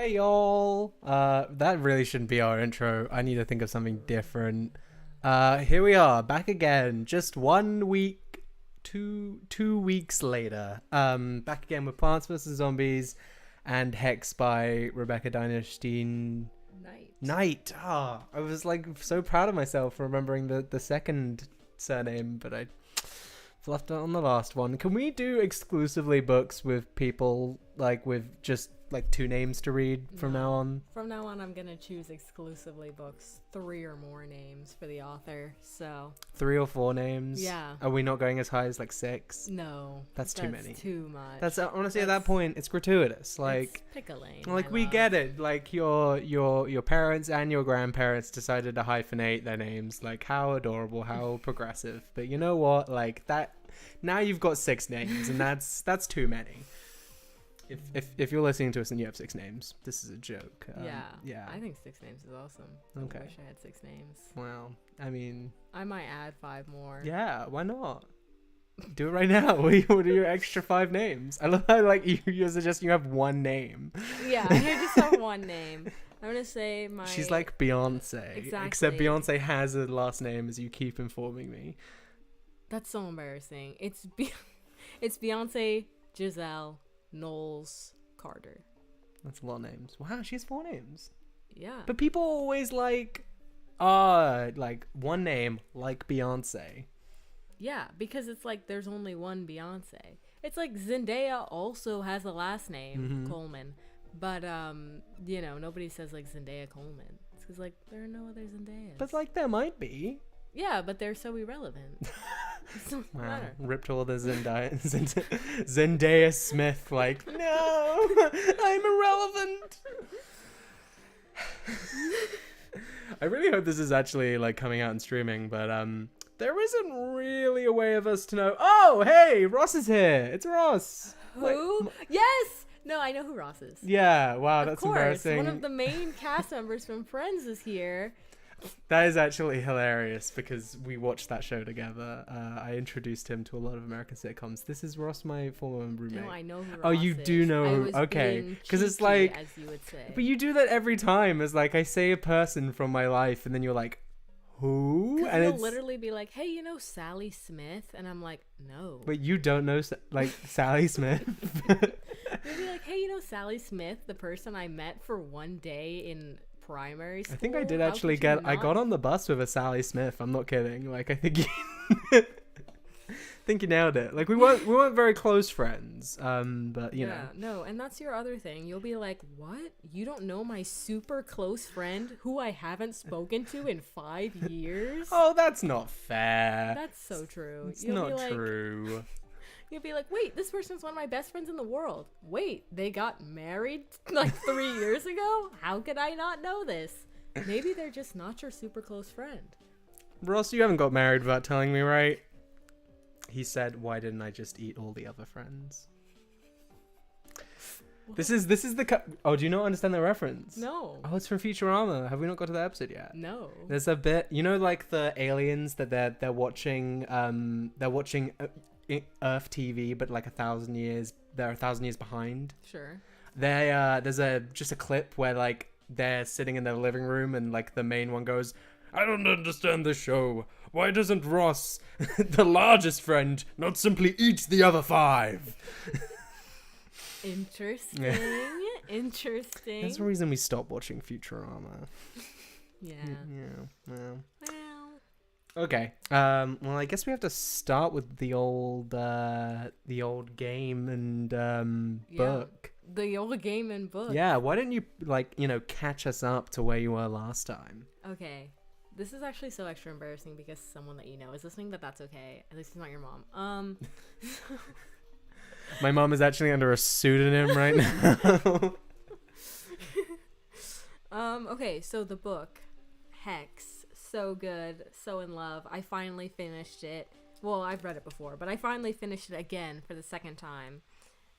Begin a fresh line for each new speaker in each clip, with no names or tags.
Hi, y'all. That really shouldn't be our intro. I need to think of something different. Here we are, back again. Just 1 week, two weeks later. Back again with Plants vs. Zombies and Hex by Rebecca Dinerstein Knight. I was like so proud of myself for remembering the second surname, but I left it on the last one. Can we do exclusively books with people like with just like 2 names to read from now on?
From now on, I'm gonna choose exclusively books, 3 or more names for the author. So
3 or 4 names?
Yeah.
Are we not going as high as like 6?
No,
That's too many.
Too much.
That's honestly at that point it's gratuitous. Like
pick a lane.
Like we get it. Like your parents and your grandparents decided to hyphenate their names. Like how adorable, how progressive. But you know what? Like that. Now you've got 6 names, and that's too many. If you're listening to us and you have 6 names, this is a joke.
Yeah. I think 6 names is awesome.
Okay.
I wish I had 6 names.
Well, I mean,
I might add 5 more.
Yeah, why not? Do it right now. What are your extra 5 names? I love how like you suggest you have 1 name.
Yeah, I just have 1 name. I'm gonna say my.
She's like Beyonce.
Exactly.
Except Beyonce has a last name, as you keep informing me.
That's so embarrassing. It's Beyonce, Giselle, Knowles, Carter.
That's a lot of names. Wow, she has 4 names.
Yeah.
But people always like 1 name, like Beyonce.
Yeah, because it's like there's only one Beyonce. It's like Zendaya also has a last name, Coleman. But, nobody says like Zendaya Coleman. It's because like there are no other Zendayas.
But like there might be.
Yeah, but they're so irrelevant.
Wow, ripped all the Zendaya Smith, like, no, I'm irrelevant. I really hope this is actually like coming out and streaming, but there isn't really a way of us to know. Oh, hey, Ross is here. It's Ross.
Who? Yes. No, I know who Ross is.
Yeah. Wow,
of
that's
course,
embarrassing.
One of the main cast members from Friends is here.
That is actually hilarious because we watched that show together. I introduced him to a lot of American sitcoms. This is Ross, my former roommate.
No, I know who Ross
Oh, you
is.
do know?
I was
Okay,
because
it's like,
as you would say.
But you do that every time. It's like I say a person from my life, and then you're like, who? And
you'll literally be like, "Hey, you know Sally Smith?" And I'm like, "No."
But you don't know like Sally Smith.
You'll be like, "Hey, you know Sally Smith, the person I met for 1 day in primary school?"
I think I did actually I got on the bus with a Sally Smith. I'm not kidding. Like I think think you nailed it. Like we weren't very close friends. But you know.
No, and that's your other thing. You'll be like, "What? You don't know my super close friend who I haven't spoken to in 5 years?"
Oh, that's not fair.
That's so true.
It's not true.
You'll be like, wait, this person's one of my best friends in the world. Wait, they got married like 3 years ago? How could I not know this? Maybe they're just not your super close friend.
Ross, you haven't got married without telling me, right? He said, why didn't I just eat all the other friends? What? This is the... Oh, do you not understand the reference?
No.
Oh, it's from Futurama. Have we not got to that episode yet?
No.
There's a bit... You know, like the aliens that they're watching... They're watching... Earth TV, but like 1,000 years, they're 1,000 years behind.
Sure.
There's just a clip where like they're sitting in their living room and like the main one goes, I don't understand this show. Why doesn't Ross, the largest friend, not simply eat the other 5?
Interesting. Interesting.
That's the reason we stopped watching Futurama.
Yeah.
Well. Okay. Well, I guess we have to start with the old game and book.
The old game and book.
Yeah. Why don't you catch us up to where you were last time?
Okay. This is actually so extra embarrassing because someone that you know is listening, but that's okay. At least it's not your mom.
My mom is actually under a pseudonym right now.
Okay. So the book, Hex. So good, so in love. I finally finished it. Well, I've read it before, but I finally finished it again for the second time.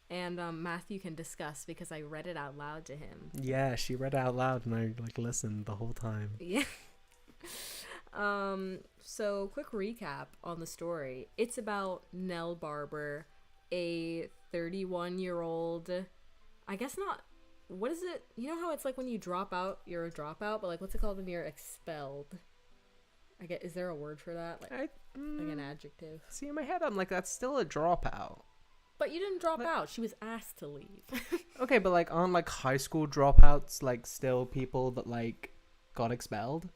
And Matthew can discuss because I read it out loud to him.
Yeah, she read it out loud and I listened the whole time.
Yeah. So quick recap on the story. It's about Nell Barber, a 31-year-old, I guess not what is it? You know how it's like when you drop out, you're a dropout, but like what's it called when you're expelled? I get. Is there a word for that? Like an adjective.
See, in my head, I'm like, that's still a dropout.
But you didn't drop out. She was asked to leave.
Okay, but like, aren't like high school dropouts like still people that like got expelled?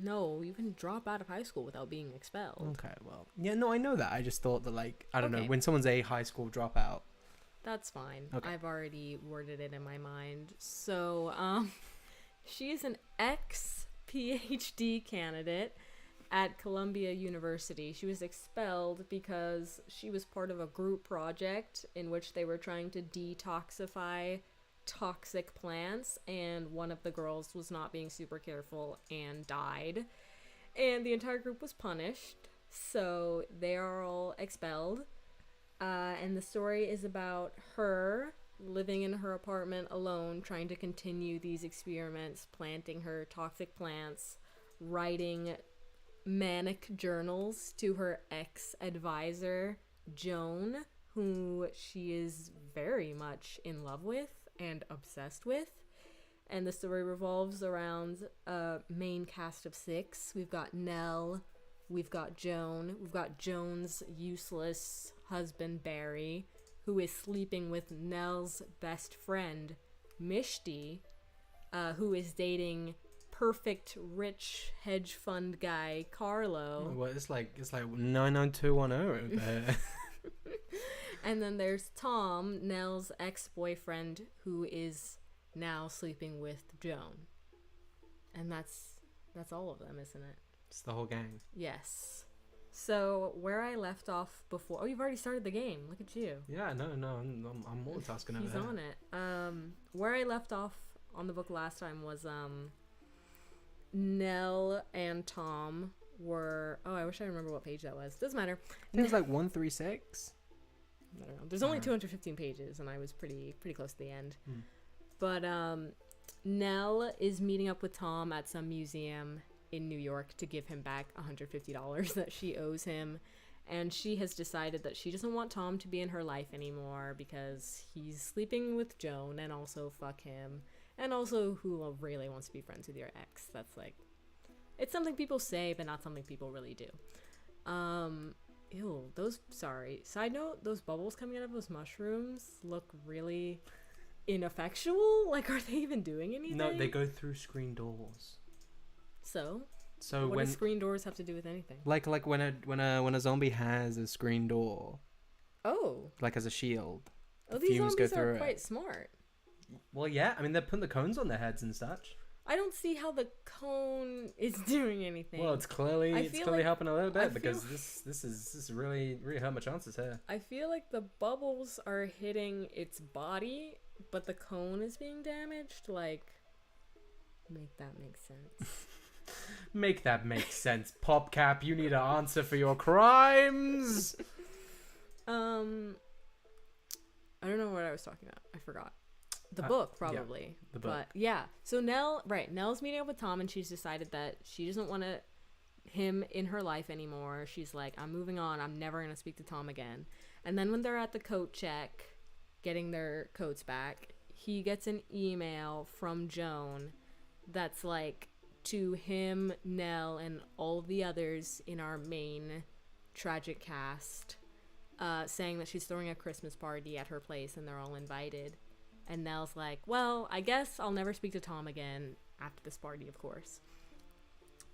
No, you can drop out of high school without being expelled.
Okay, well, yeah, no, I know that. I just thought that like, I don't know,
Okay.
when someone's a high school dropout.
That's fine.
Okay.
I've already worded it in my mind. So, she is an ex-PhD candidate at Columbia University. She was expelled because she was part of a group project in which they were trying to detoxify toxic plants, and one of the girls was not being super careful and died. And the entire group was punished, so they are all expelled. And the story is about her living in her apartment alone, trying to continue these experiments, planting her toxic plants, writing manic journals to her ex-advisor, Joan, who she is very much in love with and obsessed with. And the story revolves around a main cast of 6. We've got Nell, we've got Joan, we've got Joan's useless husband Barry, who is sleeping with Nell's best friend Mishti, who is dating perfect rich hedge fund guy Carlo.
Well, it's like 99210 there.
And then there's Tom, Nell's ex-boyfriend, who is now sleeping with Joan. And that's all of them, isn't it?
It's the whole gang.
Yes. So where I left off before, oh, you've already started the game. Look at you.
Yeah, no, I'm multitasking over
He's
there.
on it. Where I left off on the book last time was Nell and Tom were. Oh, I wish I remember what page that was. Doesn't matter.
I think it was like 136.
I don't know. There's only 215 pages, and I was pretty close to the end. But Nell is meeting up with Tom at some museum in New York to give him back $150 that she owes him. And she has decided that she doesn't want Tom to be in her life anymore because he's sleeping with Joan, and also fuck him. And also, who really wants to be friends with your ex? That's like, it's something people say, but not something people really do. Ew, side note, those bubbles coming out of those mushrooms look really ineffectual. Like, are they even doing anything?
No, they go through screen doors.
So
what
does screen doors have to do with anything?
Like when a zombie has a screen door,
Oh.
like as a shield.
Oh,
the
these
fumes go
zombies are
through it.
quite smart.
Well, yeah, I mean they're putting the cones on their heads and such.
I don't see how the cone is doing anything.
Well, it's clearly
like-
helping a little
I
bit because
feel-
this is really hurt my chances here.
I feel like the bubbles are hitting its body, but the cone is being damaged. Like, make that make sense.
Make that make sense, PopCap. You need an answer for your crimes.
I don't know what I was talking about. I forgot. The book, probably.
The book.
But yeah. So Nell's meeting up with Tom, and she's decided that she doesn't want him in her life anymore. She's like, I'm moving on. I'm never going to speak to Tom again. And then when they're at the coat check, getting their coats back, he gets an email from Joan that's like, to him, Nell, and all of the others in our main tragic cast, saying that she's throwing a Christmas party at her place and they're all invited. And Nell's like, well, I guess I'll never speak to Tom again after this party, of course.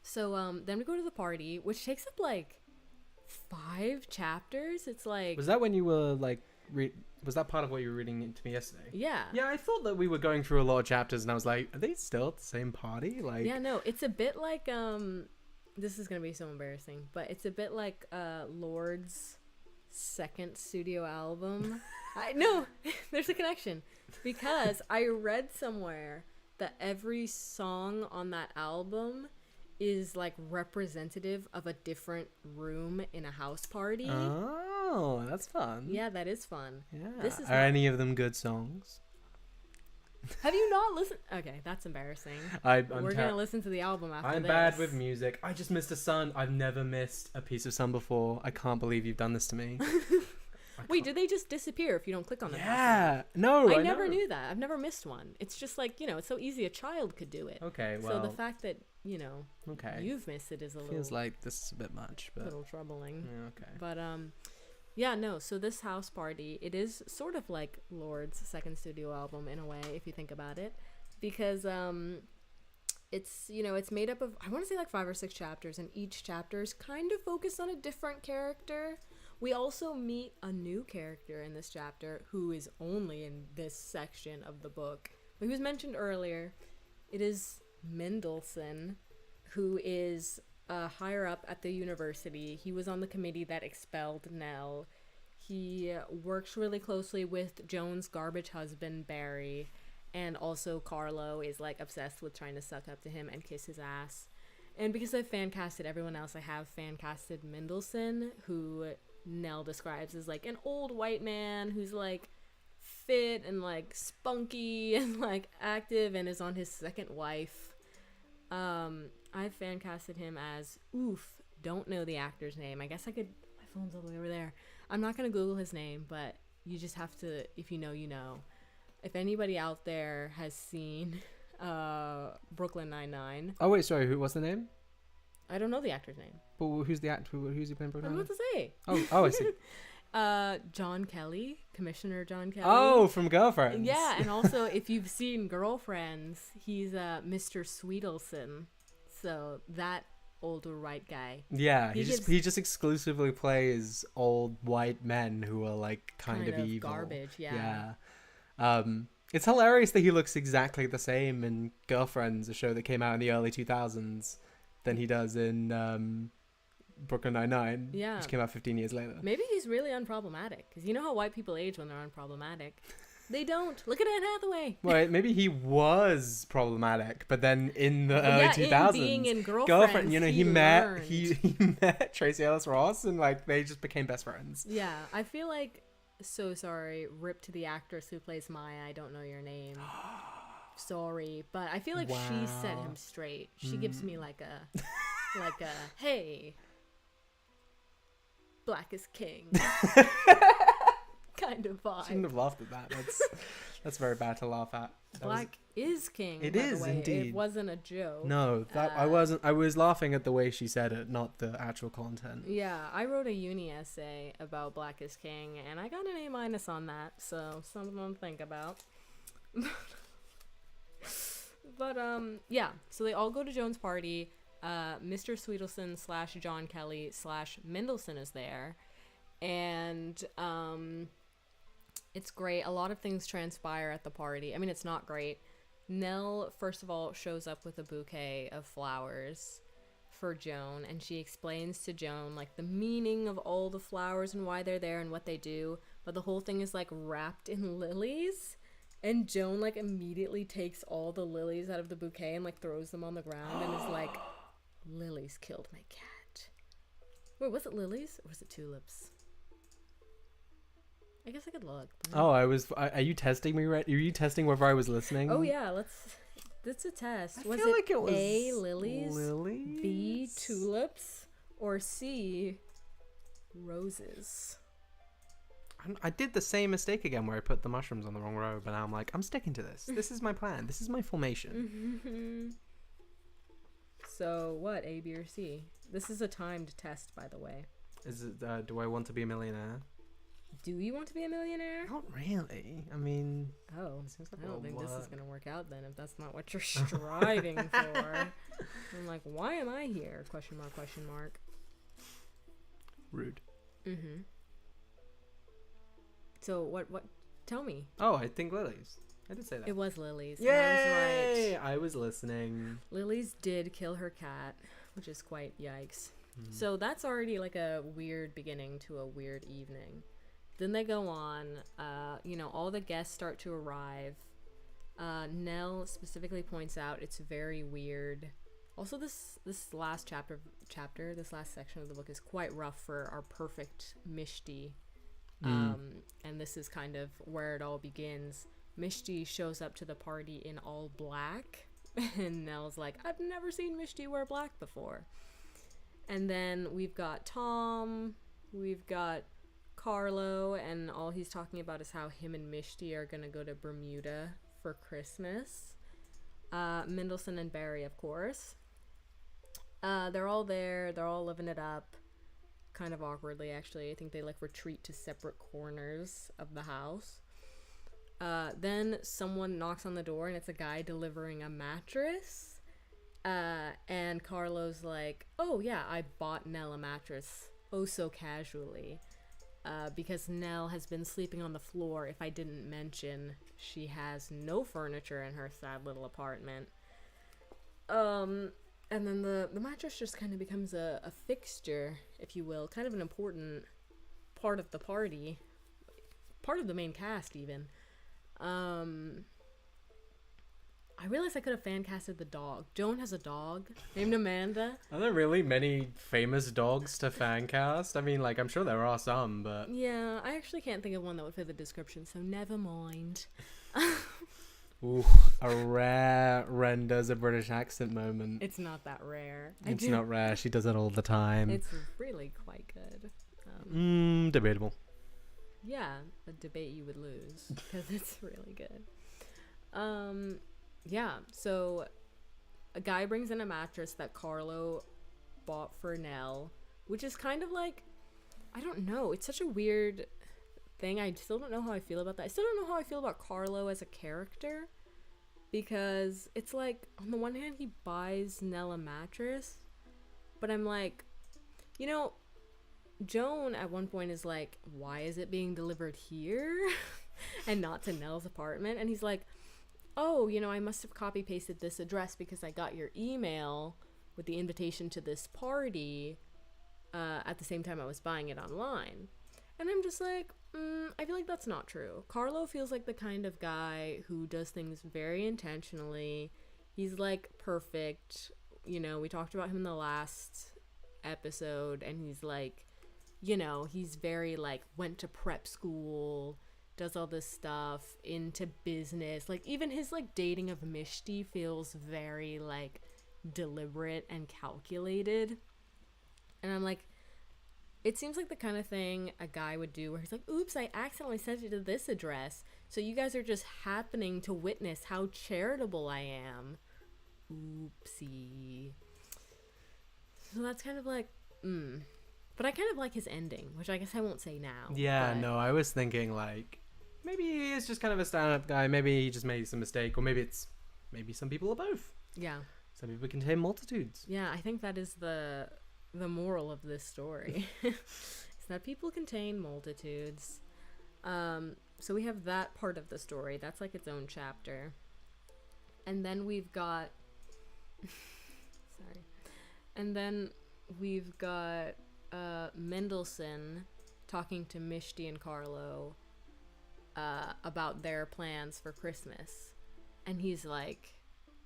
So then we go to the party, which takes up like 5 chapters. It's like,
Was that when you were like was that part of what you were reading to me yesterday?
yeah.
Yeah, I thought that we were going through a lot of chapters, and I was like, are they still at the same party? Like,
Yeah, no, it's a bit like this is gonna be so embarrassing, but it's a bit like Lord's second studio album. I know there's a connection because I read somewhere that every song on that album is like representative of a different room in a house party.
Oh, that's fun.
Yeah, that is fun.
Yeah.
This is
Are any of them good songs?
Have you not listened? Okay, that's embarrassing. We're gonna listen to the album after
I'm
this.
bad with music. I just missed a sun. I've never missed a piece of sun before. I can't believe you've done this to me.
Wait, did they just disappear if you don't click on them?
Yeah. No,
I
I
never
know.
knew that. I've never missed one. It's just like, it's so easy a child could do it.
Okay, well.
So the fact that,
Okay.
you've missed it is a
Feels like this is a bit much, but.
little troubling.
Yeah, okay.
But, yeah, no, so this house party, it is sort of like Lord's second studio album in a way, if you think about it. Because, it's, it's made up of, I want to say like 5 or 6 chapters, and each chapter is kind of focused on a different character. We also meet a new character in this chapter who is only in this section of the book. But he was mentioned earlier. It is Mendelssohn, who is higher up at the university. He was on the committee that expelled Nell. He works really closely with Joan's garbage husband, Barry. And also Carlo is like obsessed with trying to suck up to him and kiss his ass. And because I've fan casted everyone else, I have fan casted Mendelssohn, who Nell describes as like an old white man who's like fit and like spunky and like active and is on his second wife. I fan casted him as don't know the actor's name. I guess I could, my phone's all the way over there. I'm not gonna Google his name, but you just have to, if you know, you know. If anybody out there has seen Brooklyn Nine-Nine.
Oh, wait, sorry. What's the name?
I don't know the actor's name.
But who's the actor? Who's he playing Brooklyn?
I'm about to say.
Oh, I see.
John Kelly, Commissioner John Kelly.
Oh, from Girlfriends.
Yeah, and also if you've seen Girlfriends, he's Mr. Sweetelson. So that older white guy.
Yeah, he just exclusively plays old white men who are like kind of evil.
Garbage. Yeah.
It's hilarious that he looks exactly the same in Girlfriends, a show that came out in the early 2000s, than he does in Brooklyn Nine-Nine, which came out 15 years later.
Maybe he's really unproblematic, because you know how white people age when they're unproblematic. They don't. Look at Anne Hathaway.
Right, maybe he was problematic, but then in the early 2000s,
being in Girlfriends,
he met Tracy Ellis Ross, and like they just became best friends.
Yeah, I feel like, so sorry, rip to the actress who plays Maya. I don't know your name. Sorry, but I feel like she set him straight. She gives me like a hey, black is king kind of vibe.
Shouldn't have laughed at that. That's very bad to laugh at.
Black is king.
It
by
is
the way.
indeed.
It wasn't a joke.
No, that I wasn't. I was laughing at the way she said it, not the actual content.
Yeah, I wrote a uni essay about Black is King, and I got an A- on that. So something to think about. But yeah. So they all go to Joan's party. Mr. Sweetelson / John Kelly / Mendelssohn is there, and it's great. A lot of things transpire at the party. I mean, it's not great. Nell, first of all, shows up with a bouquet of flowers for Joan, and she explains to Joan like the meaning of all the flowers and why they're there and what they do. But the whole thing is like wrapped in lilies, and Joan like immediately takes all the lilies out of the bouquet and like throws them on the ground and is like, "Lilies killed my cat." Wait, was it lilies or was it tulips? I guess I could look.
Oh, are you testing me? Right? Are you testing whether I was listening?
Oh yeah, that's a test.
I feel like it was
A, lilies, B, tulips, or C, roses?
I did the same mistake again where I put the mushrooms on the wrong row, but now I'm like, I'm sticking to this. This is my plan. This is my formation.
So what, A, B, or C? This is a timed test, by the way.
Is it? Do I want to be a millionaire?
Do you want to be a millionaire?
Not really. I mean,
oh,
it seems like
I don't think
work.
This is gonna work out then. If that's not what you're striving for, I'm like, why am I here? Question mark. Question mark.
Rude.
So what? Tell me.
Oh, I think lilies. I did say that.
It was lilies.
Yay!
I was right.
I was listening.
Lilies did kill her cat, which is quite yikes. So that's already like a weird beginning to a weird evening. Then they go on, all the guests start to arrive. Nell specifically points out it's very weird. Also, this last chapter, this last section of the book is quite rough for our perfect Mishti. And this is kind of where it all begins. Mishti shows up to the party in all black, and Nell's like, I've never seen Mishti wear black before. And then we've got Tom, we've got Carlo, and all he's talking about is how him and Mishti are gonna go to Bermuda for Christmas. Mendelssohn and Barry, of course. They're all there. They're all living it up. Kind of awkwardly, actually. I think they like retreat to separate corners of the house. Then someone knocks on the door, and it's a guy delivering a mattress. And Carlo's like, oh yeah, I bought Nell a mattress, oh so casually, because Nell has been sleeping on the floor. If I didn't mention, she has no furniture in her sad little apartment. And then the mattress just kind of becomes a fixture, if you will, kind of an important part of the party, part of the main cast even. I realized I could have fan casted the dog. Joan has a dog named Amanda.
Are there really many famous dogs to fan cast? I mean, like, I'm sure there are some, but...
Yeah, I actually can't think of one that would fit the description, so never mind.
Ooh, a rare Ren does a British accent moment.
It's not that rare.
It's not rare. She does it all the time.
It's really quite good.
Debatable.
Yeah, a debate you would lose, because it's really good. Yeah, so a guy brings in a mattress that Carlo bought for Nell, which is kind of like, I don't know, it's such a weird thing. I still don't know how I feel about that. I still don't know how I feel about Carlo as a character, because it's like, on the one hand, he buys Nell a mattress, but I'm like, you know, Joan at one point is like, why is it being delivered here and not to Nell's apartment? And he's like, oh, you know, I must have copy pasted this address because I got your email with the invitation to this party at the same time I was buying it online. And I'm just like, I feel like that's not true. Carlo feels like the kind of guy who does things very intentionally. He's like perfect. You know, we talked about him in the last episode, and he's like, you know, he's very like, went to prep school, does all this stuff, into business. Like, even his like dating of Mishti feels very like deliberate and calculated. And I'm like, it seems like the kind of thing a guy would do where he's like, oops, I accidentally sent it to this address, so you guys are just happening to witness how charitable I am. Oopsie. So that's kind of like, But I kind of like his ending, which I guess I won't say now.
Yeah,
but...
no, I was thinking like, maybe he is just kind of a stand-up guy. Maybe he just made some mistake, or maybe some people are both.
Yeah.
Some people contain multitudes.
Yeah, I think that is the moral of this story. Is that people contain multitudes. So we have that part of the story. That's like its own chapter. And then we've got... Sorry. And then we've got Mendelssohn talking to Mishti and Carlo about their plans for Christmas. And he's like,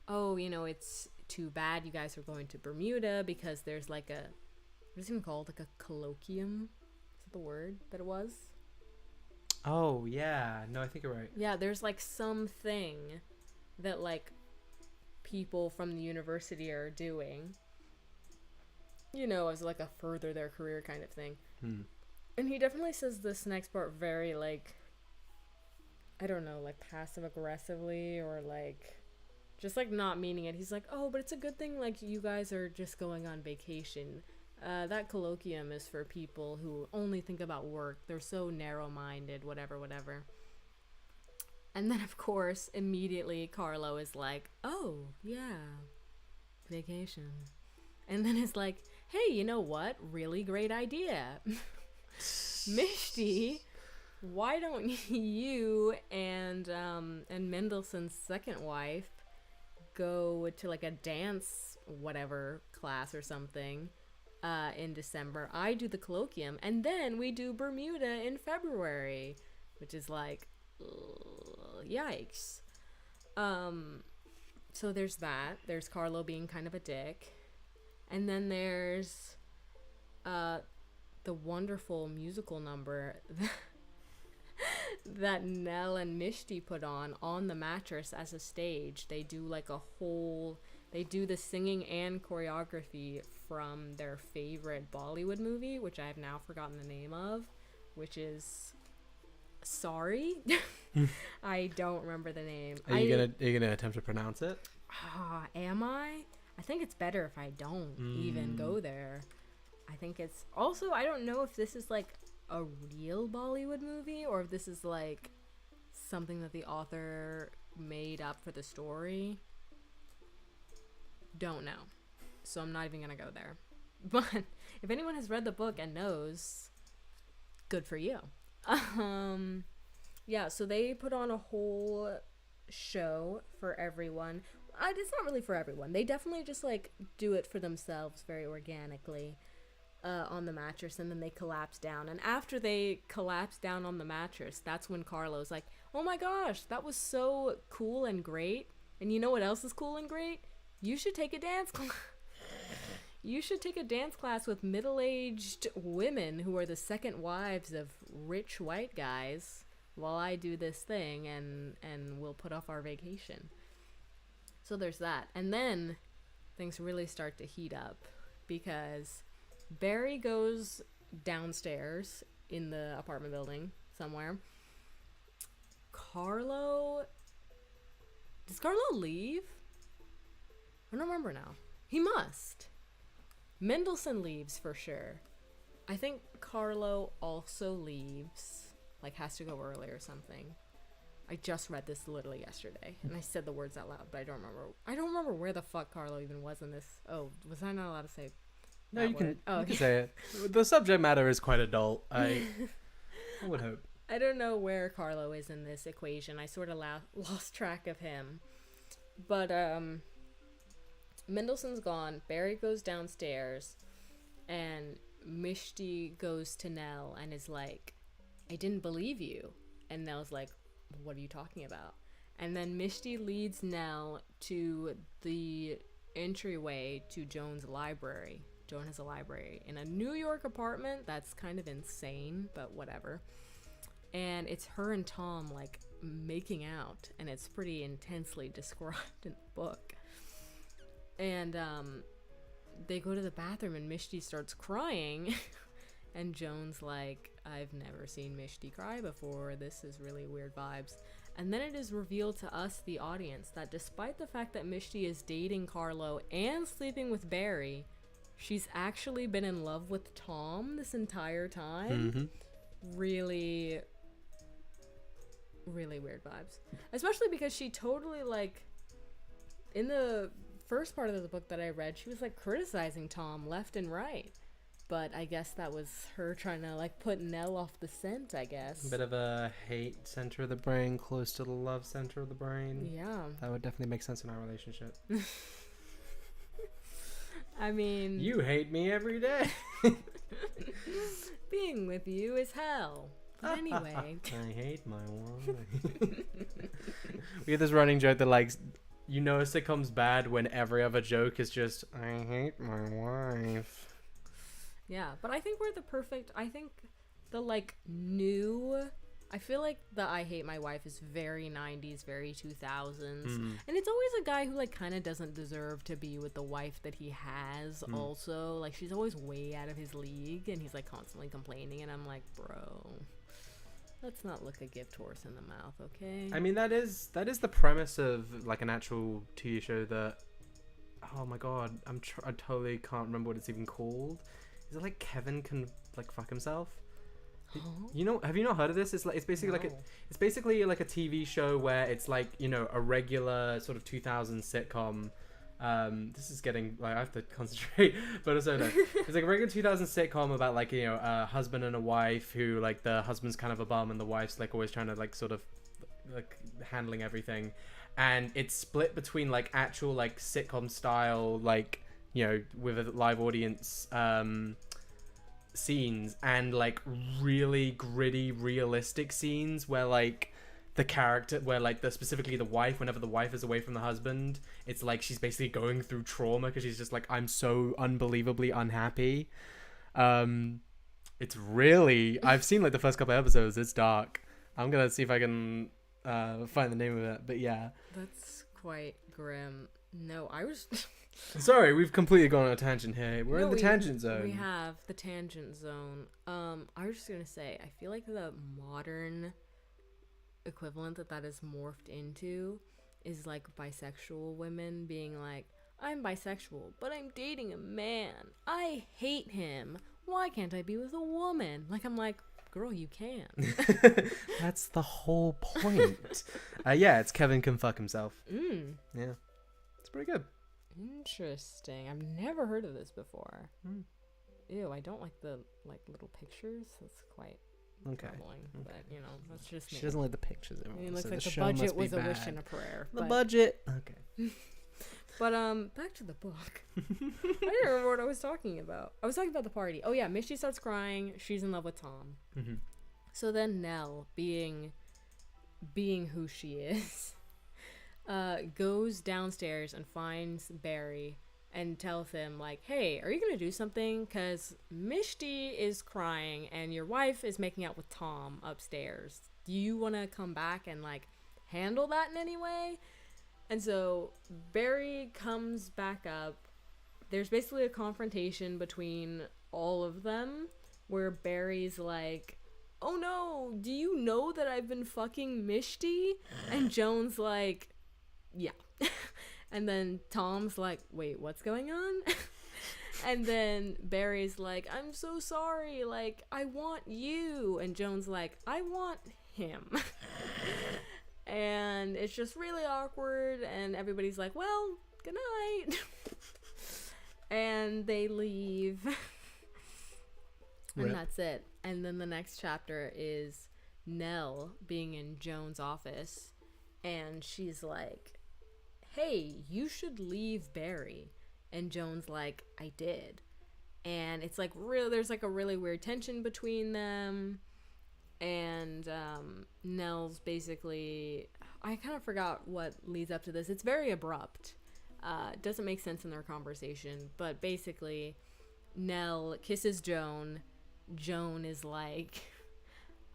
oh, you know, it's too bad you guys are going to Bermuda because there's like a, what is it even called? Like a colloquium? Is that the word that it was?
Oh, yeah. No, I think you're right.
Yeah, there's like something that like people from the university are doing, you know, as like a further their career kind of thing. And he definitely says this next part very like, I don't know, like passive aggressively, or like just like not meaning it. He's like, oh, but it's a good thing like you guys are just going on vacation. That colloquium is for people who only think about work. They're so narrow-minded, whatever. And then, of course, immediately Carlo is like, oh, yeah, vacation. And then it's like, hey, you know what? Really great idea. Mishti, why don't you and Mendelssohn's second wife go to like a dance whatever class or something in December? I do the colloquium, and then we do Bermuda in February, which is like, yikes. So there's that. There's Carlo being kind of a dick. And then there's the wonderful musical number that Nell and Mishti put on the mattress as a stage. They do like they do the singing and choreography from their favorite Bollywood movie, which I have now forgotten the name of. which is sorry. I don't remember the name.
Are you gonna attempt to pronounce it?
Am I? I think it's better if I don't even go there. I think it's also, I don't know if this is like a real Bollywood movie or if this is like something that the author made up for the story. Don't know. So I'm not even gonna go there. But if anyone has read the book and knows, good for you. Yeah, so they put on a whole show for everyone. It's not really for everyone. They definitely just like do it for themselves very organically on the mattress, and then they collapse down. And after they collapse down on the mattress, that's when Carlo's like, oh my gosh, that was so cool and great. And you know what else is cool and great? You should take a dance class. You should take a dance class with middle-aged women who are the second wives of rich white guys while I do this thing, and we'll put off our vacation. So there's that. And then things really start to heat up because Barry goes downstairs in the apartment building somewhere. Does Carlo leave? I don't remember now. He must. Mendelssohn leaves for sure. I think Carlo also leaves, like has to go early or something. I just read this literally yesterday, and I said the words out loud, but I don't remember where the fuck Carlo even was in this. Oh, was I not allowed to say?
No, you can.
Oh,
you can say it. The subject matter is quite adult. I would hope.
I don't know where Carlo is in this equation. I sort of lost track of him, but Mendelssohn's gone. Barry goes downstairs, and Mishti goes to Nell and is like, I didn't believe you. And Nell's like, what are you talking about? And then Mishti leads Nell to the entryway to Joan's library. Joan has a library in a New York apartment. That's kind of insane, but whatever. And it's her and Tom like making out, and it's pretty intensely described in the book. And they go to the bathroom, and Mishti starts crying. And Joan's like, I've never seen Mishti cry before. This is really weird vibes. And then it is revealed to us, the audience, that despite the fact that Mishti is dating Carlo and sleeping with Barry, she's actually been in love with Tom this entire time. Mm-hmm. Really, really weird vibes. Especially because she totally, like, in the first part of the book that I read, she was, like, criticizing Tom left and right. But I guess that was her trying to, like, put Nell off the scent, I guess.
A bit of a hate center of the brain close to the love center of the brain.
Yeah.
That would definitely make sense in our relationship.
I mean...
You hate me every day.
Being with you is hell. But anyway.
I hate my wife. We get this running joke that, like, you know a sitcom's bad when every other joke is just, I hate my wife.
Yeah, but I think we're the perfect... I think the, like, new... I feel like the I hate my wife is very 90s, very 2000s. And it's always a guy who, like, kind of doesn't deserve to be with the wife that he has also. Like, she's always way out of his league, and he's, like, constantly complaining. And I'm like, bro, let's not look a gift horse in the mouth, okay?
I mean, that is the premise of, like, an actual TV show that... Oh, my God. I totally can't remember what it's even called. Is it like Kevin can like fuck himself? Huh? You know, have you not heard of this? It's basically like a TV show where it's like, you know, a regular sort of 2000s sitcom. This is getting like I have to concentrate, but also no. It's like a regular 2000s sitcom about like, you know, a husband and a wife who like the husband's kind of a bum and the wife's like always trying to like sort of like handling everything, and it's split between like actual like sitcom style like, you know, with a live audience scenes and like really gritty realistic scenes where like the character where like specifically the wife, whenever the wife is away from the husband, it's like she's basically going through trauma because she's just like, I'm so unbelievably unhappy. It's really, I've seen like the first couple episodes. It's dark. I'm gonna see if I can find the name of it, but yeah,
that's quite grim. No, I was.
Sorry, we've completely gone on a tangent here. We're in the tangent zone.
We have the tangent zone. I was just gonna say, I feel like the modern equivalent that is morphed into is like bisexual women being like, I'm bisexual, but I'm dating a man. I hate him. Why can't I be with a woman? Like, I'm like, girl, you can.
That's the whole point. Yeah, it's Kevin can fuck himself. Yeah, it's pretty good.
Interesting. I've never heard of this before. Ew, I don't like the little pictures. That's quite troubling.
Okay.
But that's just me.
She doesn't like the pictures.
It looks like the budget was a wish and a prayer.
The budget. Okay.
But back to the book. I don't remember what I was talking about. I was talking about the party. Oh yeah, Misty starts crying. She's in love with Tom. So then Nell, being who she is, goes downstairs and finds Barry and tells him like, hey, are you gonna do something? Because Misty is crying and your wife is making out with Tom upstairs. Do you want to come back and like handle that in any way? And so Barry comes back up. There's basically a confrontation between all of them where Barry's like, oh no, do you know that I've been fucking Misty? And Joan's like, yeah. And then Tom's like, wait, what's going on? And then Barry's like, I'm so sorry, like, I want you. And Joan's like, I want him. And it's just really awkward, and everybody's like, well, good night. And they leave. And that's it. And then the next chapter is Nell being in Joan's office, and she's like, hey, you should leave Barry. And Joan's like, I did. And it's like there's like a really weird tension between them. And Nell's basically, I kind of forgot what leads up to this. It's very abrupt. It doesn't make sense in their conversation. But basically, Nell kisses Joan. Joan is like,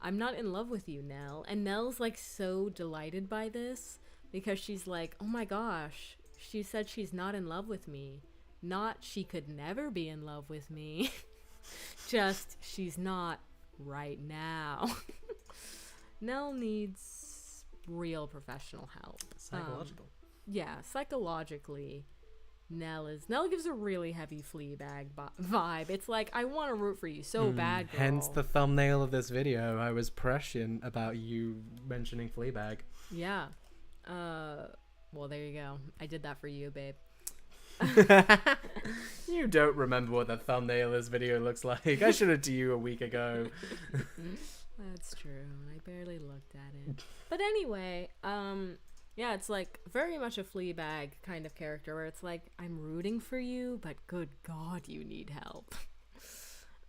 I'm not in love with you, Nell. And Nell's like so delighted by this because she's like, oh my gosh, she said she's not in love with me. Not she could never be in love with me. Just she's not right now. Nell needs real professional help.
Psychological.
Yeah, psychologically, Nell gives a really heavy Fleabag vibe. It's like, I want to root for you so bad, girl.
Hence the thumbnail of this video. I was prescient about you mentioning Fleabag.
Yeah. Well, there you go. I did that for you, babe.
You don't remember what the thumbnail of this video looks like. I showed it to you a week ago.
That's true. I barely looked at it. But anyway, yeah, it's like very much a Fleabag kind of character where it's like, I'm rooting for you, but good God, you need help.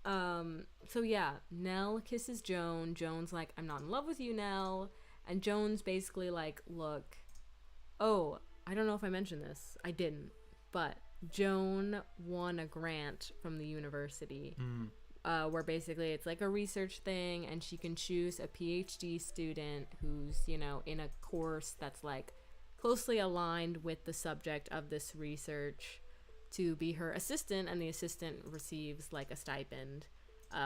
So yeah, Nell kisses Joan. Joan's like, I'm not in love with you, Nell. And Joan's basically like, look, oh, I don't know if I mentioned this. I didn't. But Joan won a grant from the university where basically it's like a research thing, and she can choose a PhD student who's, in a course that's like closely aligned with the subject of this research to be her assistant, and the assistant receives like a stipend,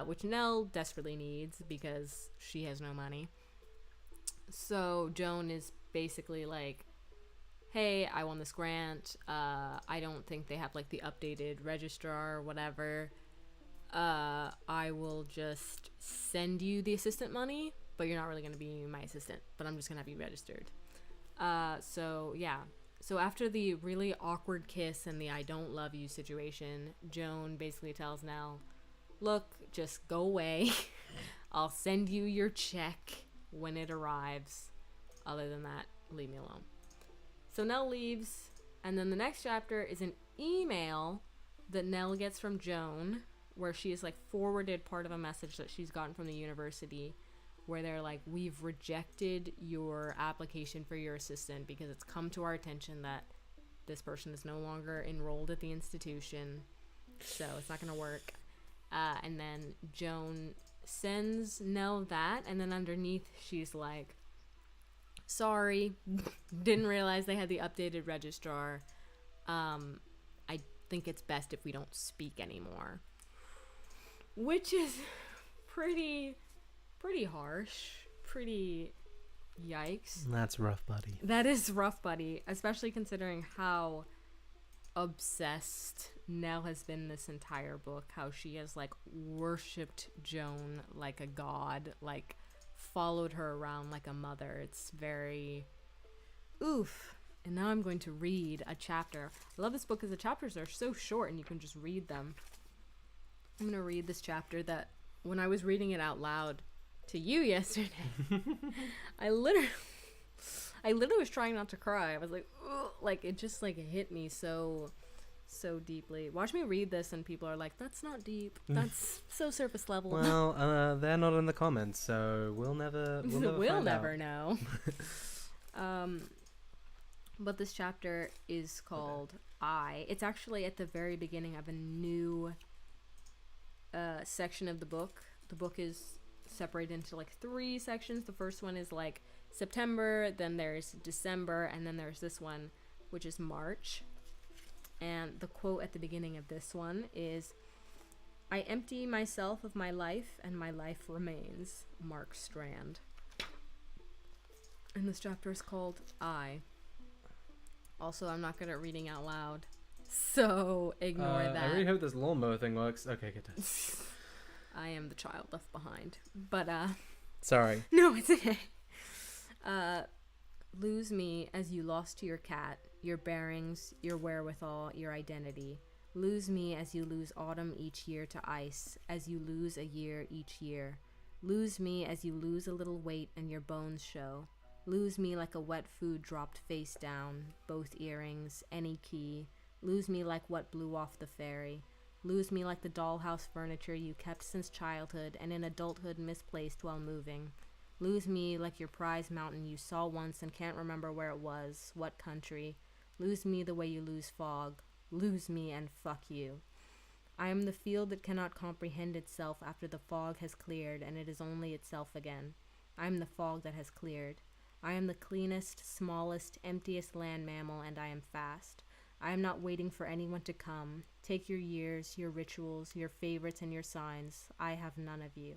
which Nell desperately needs because she has no money. So Joan is basically like, hey, I won this grant. I don't think they have like the updated registrar or whatever. I will just send you the assistant money, but you're not really going to be my assistant, but I'm just going to have you registered. So yeah. So after the really awkward kiss and the I don't love you situation, Joan basically tells Nell, look, just go away. I'll send you your check when it arrives. Other than that, leave me alone. So Nell leaves, and then the next chapter is an email that Nell gets from Joan, where she is like forwarded part of a message that she's gotten from the university, where they're like, we've rejected your application for your assistant because it's come to our attention that this person is no longer enrolled at the institution, so it's not going to work. And then Joan sends Nell that, and then underneath she's like, Sorry, didn't realize they had the updated registrar. I think it's best if we don't speak anymore. Which is pretty harsh. Pretty yikes.
That's rough, buddy.
That is rough, buddy. Especially considering how obsessed Nell has been this entire book. How she has, like, worshipped Joan like a god. Like, followed her around like a mother. It's very... oof. And now I'm going to read a chapter. I love this book because the chapters are so short and you can just read them. I'm going to read this chapter that when I was reading it out loud to you yesterday, I literally was trying not to cry. I was like, ugh, like it just like hit me so deeply. Watch me read this and people are like, that's not deep. That's so surface level.
Well, they're not in the comments, so we'll never
know. But this chapter is called I. It's actually at the very beginning of a new section of the book. The book is separated into like 3 sections. The first one is like September, then there's December, and then there's this one, which is March. And the quote at the beginning of this one is, "I empty myself of my life, and my life remains." Mark Strand. And this chapter is called I. Also, I'm not good at reading out loud, so ignore that.
I really hope this lawnmower thing works. Okay, good.
I am the child left behind. But,
Sorry.
no, it's okay. Lose me as you lost your cat, your bearings, your wherewithal, your identity. Lose me as you lose autumn each year to ice, as you lose a year each year. Lose me as you lose a little weight and your bones show. Lose me like a wet food dropped face down, both earrings, any key. Lose me like what blew off the ferry. Lose me like the dollhouse furniture you kept since childhood and in adulthood misplaced while moving. Lose me like your prize mountain you saw once and can't remember where it was, what country. Lose me the way you lose fog. Lose me and fuck you. I am the field that cannot comprehend itself after the fog has cleared and it is only itself again. I am the fog that has cleared. I am the cleanest, smallest, emptiest land mammal, and I am fast. I am not waiting for anyone to come. Take your years, your rituals, your favorites, and your signs. I have none of you.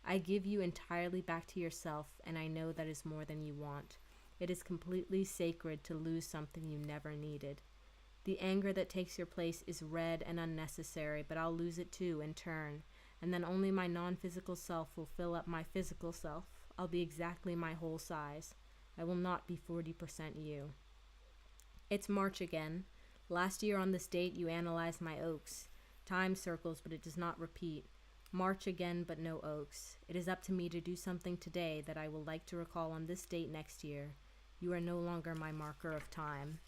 I give you entirely back to yourself, and I know that is more than you want. It is completely sacred to lose something you never needed. The anger that takes your place is red and unnecessary, but I'll lose it too in turn, and then only my non-physical self will fill up my physical self. I'll be exactly my whole size. I will not be 40% you. It's March again. Last year on this date you analyzed my oaks. Time circles, but it does not repeat. March again, but no oaks. It is up to me to do something today that I will like to recall on this date next year. You are no longer my marker of time.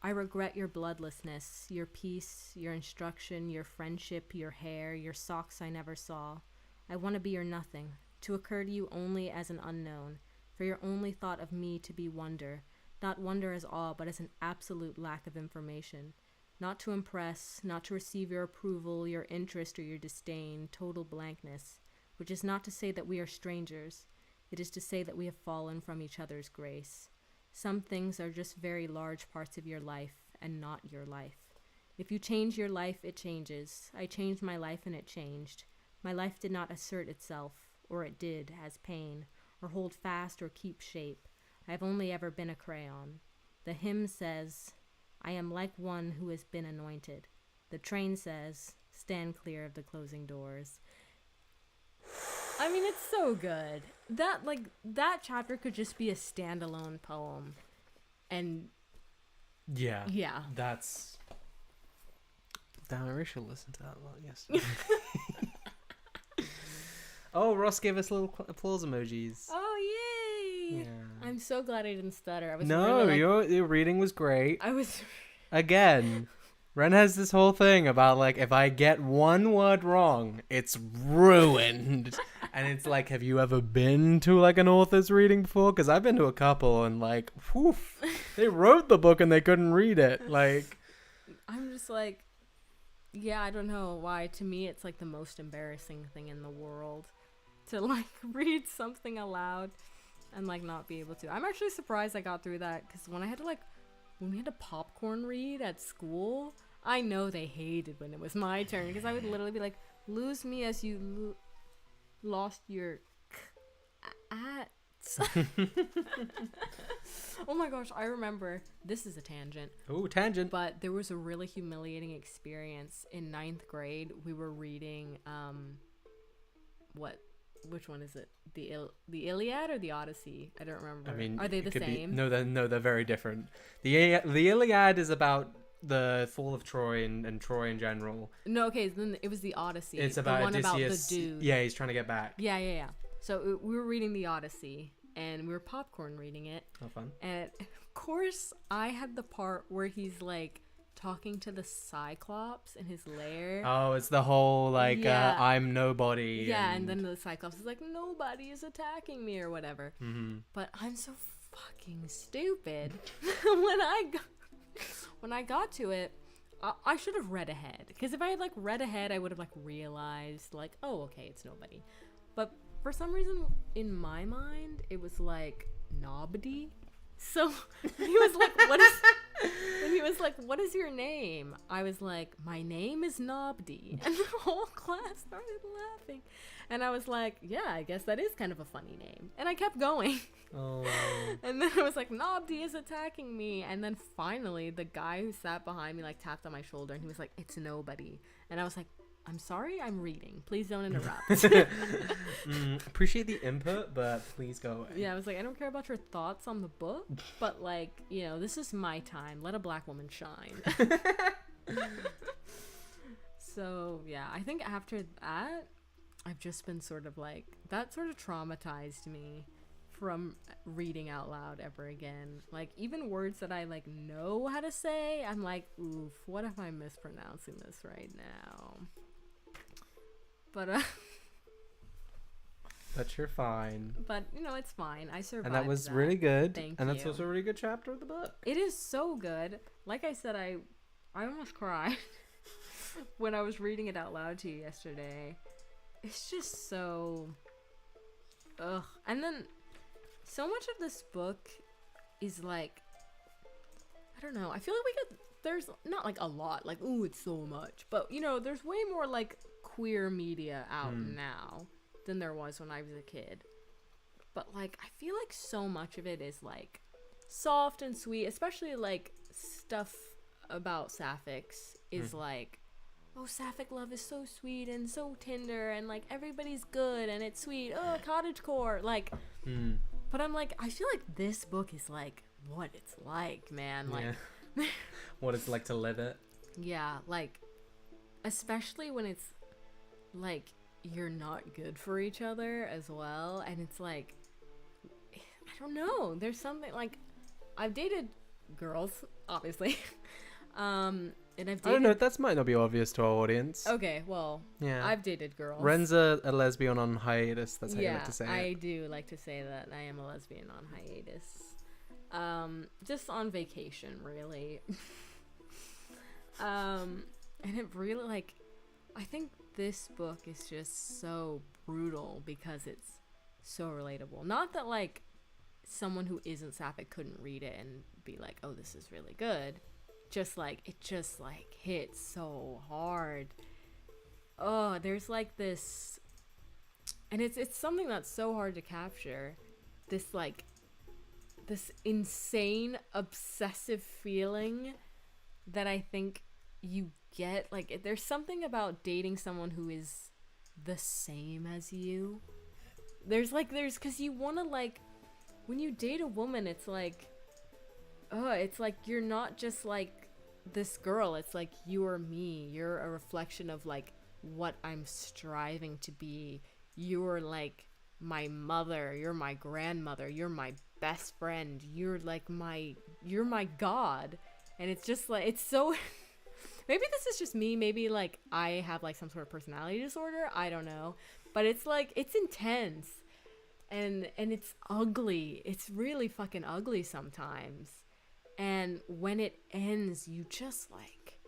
I regret your bloodlessness, your peace, your instruction, your friendship, your hair, your socks I never saw. I want to be your nothing, to occur to you only as an unknown, for your only thought of me to be wonder, not wonder as awe, but as an absolute lack of information. Not to impress, not to receive your approval, your interest, or your disdain, total blankness, which is not to say that we are strangers. It is to say that we have fallen from each other's grace. Some things are just very large parts of your life, and not your life. If you change your life, it changes. I changed my life, and it changed. My life did not assert itself, or it did, as pain, or hold fast or keep shape. I have only ever been a crayon. The hymn says, I am like one who has been anointed. The train says, stand clear of the closing doors. I mean, it's so good. That chapter could just be a standalone poem. And
Yeah.
yeah.
That's... Damn, I really should listen to that a lot yesterday. Oh, Ross gave us little applause emojis.
Oh, yay!
Yeah.
I'm so glad I didn't stutter. I was
No,
really,
your reading was great.
I was...
Again, Ren has this whole thing about, like, if I get one word wrong, it's ruined. And it's like, have you ever been to, like, an author's reading before? Because I've been to a couple, and, like, whew, they wrote the book and they couldn't read it. Like...
I'm just like... Yeah, I don't know why. To me, it's, like, the most embarrassing thing in the world. To, like, read something aloud. and like not be able to. I'm actually surprised I got through that, because when we had to popcorn read at school, I know they hated when it was my turn, because I would literally be like, lose me as you lost your at. Oh my gosh, I remember, this is a tangent.
Ooh, tangent.
But there was a really humiliating experience in 9th grade. We were reading which one is it? The Iliad or the Odyssey? I don't remember.
I mean,
are they the same?
No, they're very different. The Iliad is about the fall of Troy and Troy in general.
No, okay, then it was the Odyssey.
It's
the
about
one
Odysseus.
About the dude.
Yeah, he's trying to get back.
Yeah. So we were reading the Odyssey, and we were popcorn reading it.
Oh, fun.
And of course, I had the part where he's like talking to the Cyclops in his lair.
Oh, it's the whole like I'm nobody.
Yeah, and then the Cyclops is like, nobody is attacking me or whatever.
Mm-hmm.
But I'm so fucking stupid. when I got to it, I should have read ahead, because if I had like read ahead, I would have like realized like, oh, okay, it's nobody. But for some reason in my mind it was like Nobody. So he was like, when he was like, what is your name? I was like, my name is Nobdy. And the whole class started laughing. And I was like, yeah, I guess that is kind of a funny name. And I kept going.
Oh.
And then I was like, Nobdy is attacking me. And then finally the guy who sat behind me like tapped on my shoulder, and he was like, it's Nobody. And I was like, I'm sorry, I'm reading. Please don't interrupt.
Appreciate the input, but please go away.
Yeah, I was like, I don't care about your thoughts on the book, but like, you know, this is my time. Let a black woman shine. So, yeah, I think after that, I've just been sort of like, that sort of traumatized me from reading out loud ever again. Like, even words that I like know how to say, I'm like, oof, what if I'm mispronouncing this right now? But
But you're fine.
But you know, it's fine. I survived.
And that was really good.
Thank
and that's
you.
also a really good chapter of the book.
It is so good. Like I said, I almost cried when I was reading it out loud to you yesterday. It's just so ugh. And then so much of this book is like, I don't know. I feel like there's not like a lot, like, ooh, it's so much. But, you know, there's way more like queer media out now than there was when I was a kid. But like, I feel like so much of it is like soft and sweet, especially like stuff about sapphics is like, oh, sapphic love is so sweet and so tender and like everybody's good and it's sweet. Oh, cottagecore. Like, but I'm like, I feel like this book is like what it's like, man. Like,
what it's like to live it.
Yeah, like, especially when it's like you're not good for each other as well, and it's like, I don't know, there's something like, I've dated girls, obviously, and I've dated,
I don't know, that might not be obvious to our audience.
Okay, well,
yeah,
I've dated girls.
Ren's a lesbian on hiatus. That's how you like to say it.
I do like to say that I am a lesbian on hiatus. Just on vacation, really. And it really, like, I think this book is just so brutal because it's so relatable. Not that, like, someone who isn't sapphic couldn't read it and be like, oh, this is really good. Just, like, it just, like, hits so hard. Oh, there's, like, this... And it's something that's so hard to capture. This, like, this insane, obsessive feeling that I think you get. Like, there's something about dating someone who is the same as you. There's because you want to, like, when you date a woman, it's like, it's like you're not just, like, this girl. It's like, you or me. You're a reflection of, like, what I'm striving to be. You're, like, my mother. You're my grandmother. You're my best friend. You're, like, you're my God. And it's just, like, it's so... Maybe this is just me. Maybe, like, I have, like, some sort of personality disorder. I don't know. But it's, like, it's intense. And it's ugly. It's really fucking ugly sometimes. And when it ends, you just, like,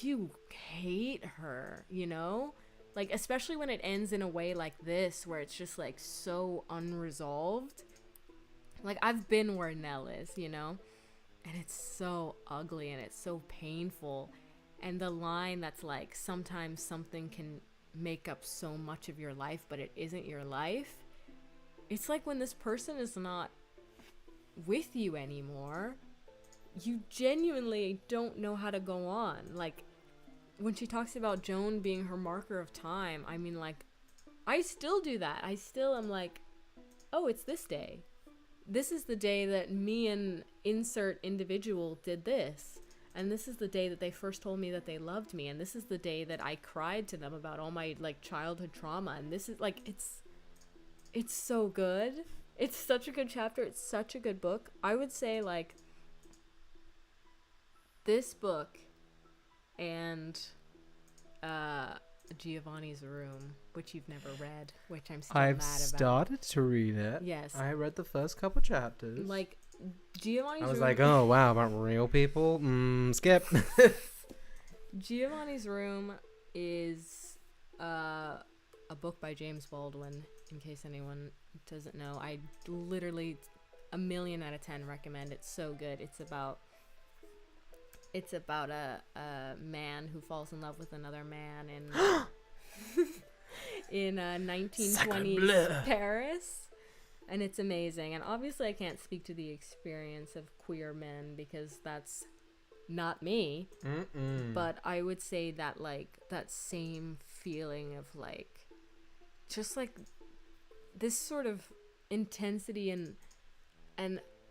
you hate her, you know? Like, especially when it ends in a way like this, where it's just, like, so unresolved. Like, I've been where Nell is, you know? And it's so ugly and it's so painful. And the line that's like, sometimes something can make up so much of your life, but it isn't your life. It's like when this person is not with you anymore, you genuinely don't know how to go on. Like, when she talks about Joan being her marker of time, I mean, like, I still do that. I still am like, oh, it's this day. This is the day that me and insert individual did this. And this is the day that they first told me that they loved me. And this is the day that I cried to them about all my, like, childhood trauma. And this is, like, it's so good. It's such a good chapter. It's such a good book. I would say, like, this book and Giovanni's Room, which you've never read, which I'm still
I've
mad about.
started to read it.
Yes.
I read the first couple chapters.
Like, Giovanni's
I was
Room...
like, oh, wow, about real people? Skip.
Giovanni's Room is a book by James Baldwin, in case anyone doesn't know. I literally, 1,000,000 out of 10 recommend. It's so good. It's about a man who falls in love with another man in 1920s Paris, and it's amazing. And obviously I can't speak to the experience of queer men because that's not me. But I would say that, like, that same feeling of, like, just like this sort of intensity and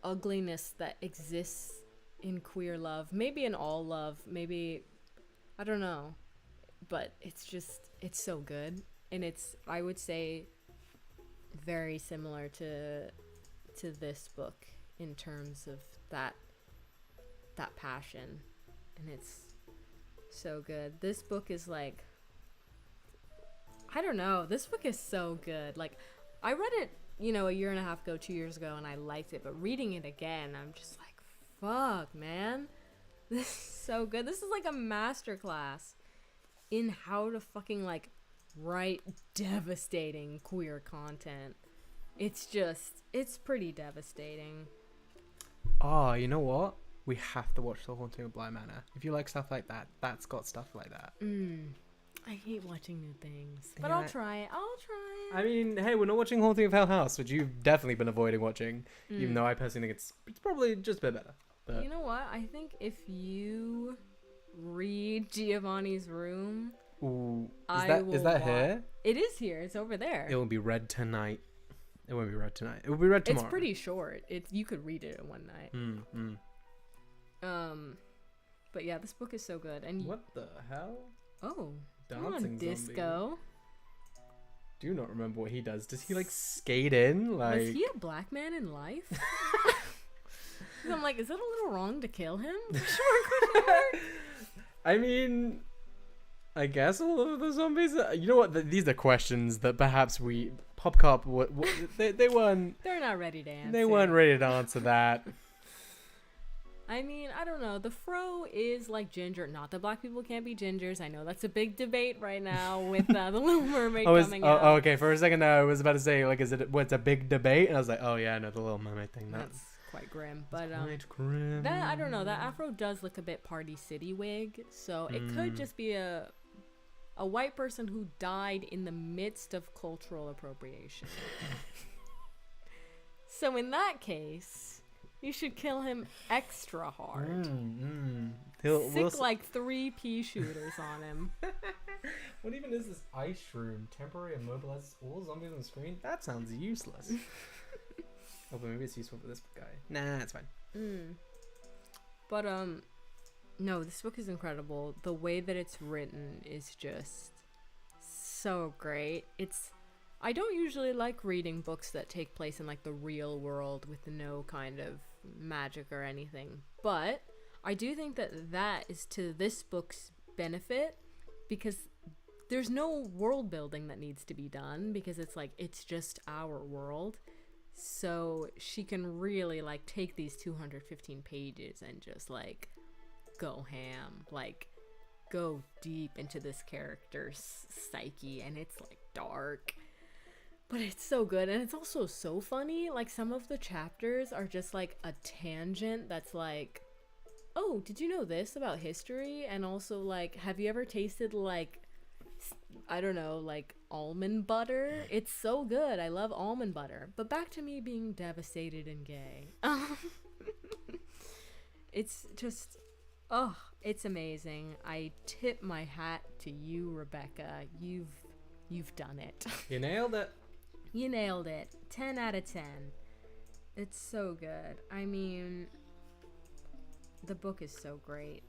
ugliness that exists in queer love, maybe in all love, maybe, I don't know, but it's so good. And it's, I would say, very similar to this book in terms of that passion, and it's so good. This book is, like, I don't know, this book is so good. Like, I read it, you know, 1.5 years ago, 2 years ago, and I liked it, but reading it again, I'm just like, fuck, man, this is so good. This is like a masterclass in how to fucking, like, write devastating queer content. It's pretty devastating.
Oh, you know what? We have to watch The Haunting of Bly Manor. If you like stuff like that, that's got stuff like that.
I hate watching new things, but
Yeah.
I'll try it.
I mean, hey, we're not watching Haunting of Hell House, which you've definitely been avoiding watching, even though I personally think it's probably just a bit better. But
You know what? I think if you read Giovanni's Room,
ooh,
I
is that here?
It is here. It's over there.
It will be read tonight. It won't be read tonight. It will be read tomorrow.
It's pretty short. You could read it in one night. But yeah, this book is so good. And
what the hell?
Oh,
Dancing
disco.
Do not remember what he does. Does he, like, skate in? Like,
Was he a black man in life? I'm like, is it a little wrong to kill him?
I mean, I guess all of the zombies. You know what? These are questions that perhaps PopCap. They weren't.
They're not ready to answer.
They weren't ready to answer that.
I mean, I don't know. The fro is like ginger. Not that black people can't be gingers. I know that's a big debate right now with the Little Mermaid coming out.
Oh, okay. For a second there, I was about to say, like, what's a big debate? And I was like, oh yeah, no, the Little Mermaid thing.
That's quite grim. But
quite grim.
that, I don't know. That afro does look a bit Party City wig, so it could just be a white person who died in the midst of cultural appropriation. So in that case, you should kill him extra hard. Sick like 3 pea shooters on him.
What even is this ice shroom? Temporary immobilizes all zombies on the screen? That sounds useless. Oh, but maybe it's useful for this guy. Nah, it's fine.
But no, this book is incredible. The way that it's written is just so great. I don't usually like reading books that take place in, like, the real world with no kind of magic or anything, but I do think that is to this book's benefit, because there's no world building that needs to be done, because it's like, it's just our world. So she can really, like, take these 215 pages and just, like, go ham. Like, go deep into this character's psyche, and it's like dark, but it's so good. And it's also so funny. Like, some of the chapters are just like a tangent that's like, oh, did you know this about history? And also, like, have you ever tasted, like, I don't know, like almond butter? It's so good. I love almond butter. But back to me being devastated and gay. It's just, oh, it's amazing. I tip my hat to you, Rebecca. You've done it.
You nailed it.
You nailed it. 10 out of 10. It's so good. I mean, the book is so great.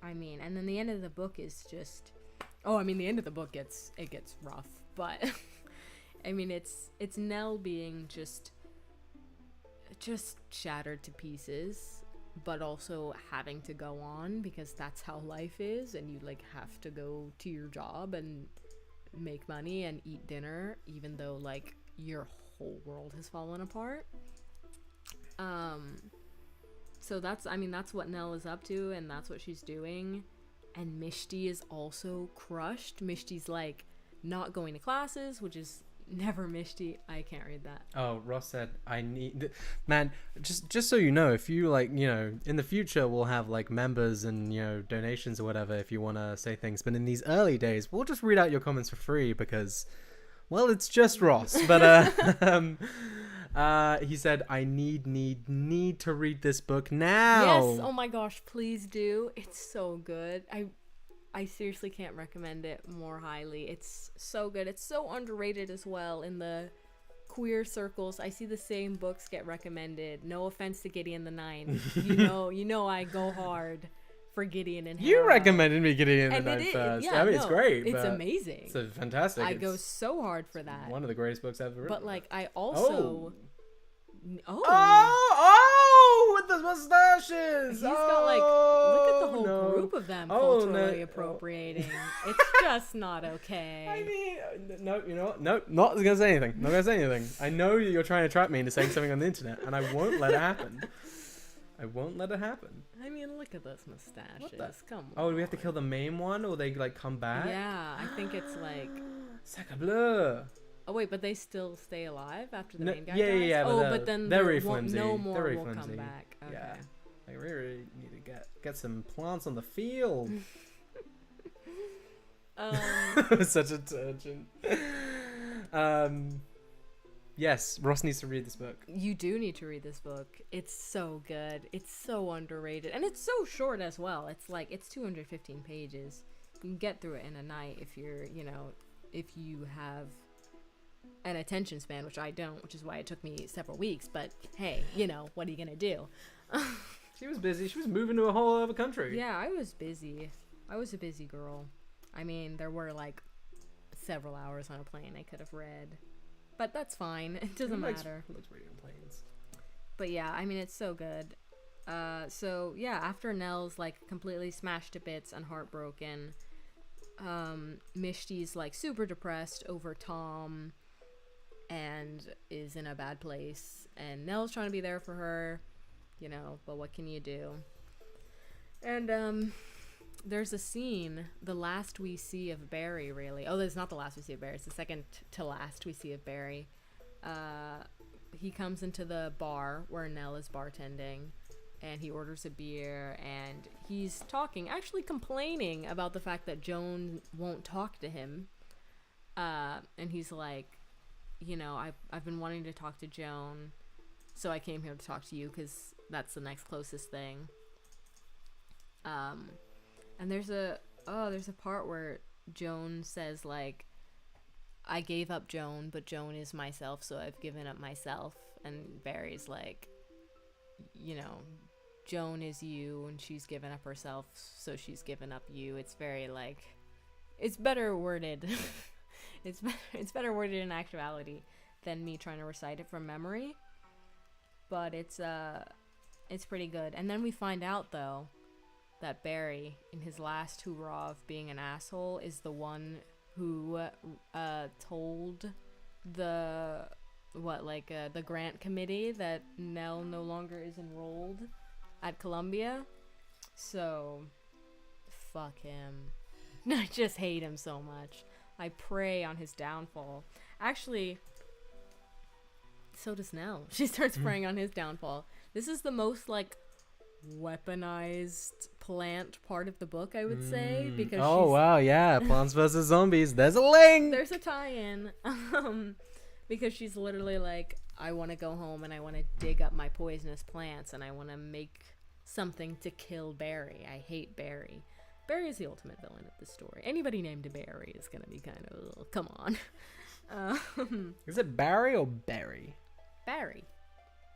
I mean, and then the end of the book is just, oh, I mean, the end of the book gets rough, but I mean, it's Nell being just shattered to pieces, but also having to go on because that's how life is, and you like have to go to your job and make money and eat dinner even though like your whole world has fallen apart. So that's what Nell is up to, and that's what she's doing. And Mishti is also crushed. Mishti's like not going to classes, which is never Mishti. I can't read that.
Oh, Ross said, I need... Man, just so you know, if you, like, you know, in the future, we'll have, like, members and, you know, donations or whatever if you want to say things. But in these early days, we'll just read out your comments for free because, well, it's just Ross. But, he said, I need to read this book now.
Yes, oh my gosh, please do. It's so good. I seriously can't recommend it more highly. It's so good. It's so underrated as well in the queer circles. I see the same books get recommended. No offense to Gideon the Ninth. You know I go hard for Gideon and Hera.
You recommended me Gideon the Ninth first.
Yeah,
I mean, it's great.
It's amazing.
It's fantastic.
I go so hard for that.
One of the greatest books I've ever read.
But like, I also...
with the mustaches.
He's got like, look at the whole group of them culturally appropriating. It's just not okay.
I mean, no, you know what? No, not gonna say anything. Not gonna say anything. I know you're trying to trap me into saying something on the internet, and I won't let it happen. I won't let it happen.
I mean, look at those mustaches. Come on.
Oh, do we have to kill the main one, or they like come back?
Yeah, I think it's like
Sacre bleu.
Oh wait, but they still stay alive after the main guy
dies?
Yeah.
But
then
they're very flimsy.
No more
they're very
will
flimsy.
come back. Okay.
Yeah, like we really need to get some plants on the field. Such a tangent. Yes, Ross needs to read this book.
You do need to read this book. It's so good. It's so underrated, and it's so short as well. It's like it's 215 pages. You can get through it in a night if you're, if you have an attention span, which I don't, which is why it took me several weeks. But hey, what are you gonna do?
She was busy. She was moving to a whole other country.
Yeah, I was busy. I was a busy girl. I mean, there were like several hours on a plane I could have read, but that's fine. It doesn't matter.
Who likes reading on planes?
But yeah, I mean, it's so good. So yeah, after Nell's like completely smashed to bits and heartbroken, Mishti's like super depressed over Tom and is in a bad place, and Nell's trying to be there for her, but what can you do? And there's a scene, the last we see of Barry, really. Oh, it's not the last we see of Barry, it's the second to last we see of Barry. He comes into the bar where Nell is bartending, and he orders a beer, and he's actually complaining about the fact that Joan won't talk to him. And he's like, I've been wanting to talk to Joan, so I came here to talk to you because that's the next closest thing. And there's a part where Joan says, like, I gave up Joan, but Joan is myself, so I've given up myself. And Barry's like, Joan is you, and she's given up herself, so she's given up you. It's very, like, it's better worded. It's better worded in actuality than me trying to recite it from memory. But it's pretty good. And then we find out, though, that Barry, in his last hoorah of being an asshole, is the one who told the grant committee that Nell no longer is enrolled at Columbia. So fuck him. I just hate him so much. I prey on his downfall. Actually, so does Nell. She starts preying on his downfall. This is the most, like, weaponized plant part of the book, I would say, because
wow, yeah, Plants vs. Zombies. There's a link!
There's a tie-in. Because she's literally like, I want to go home and I want to dig up my poisonous plants and I want to make something to kill Barry. I hate Barry. Barry is the ultimate villain of the story. Anybody named Barry is gonna be kind of, ugh, come on.
Is it Barry or Barry?
Barry.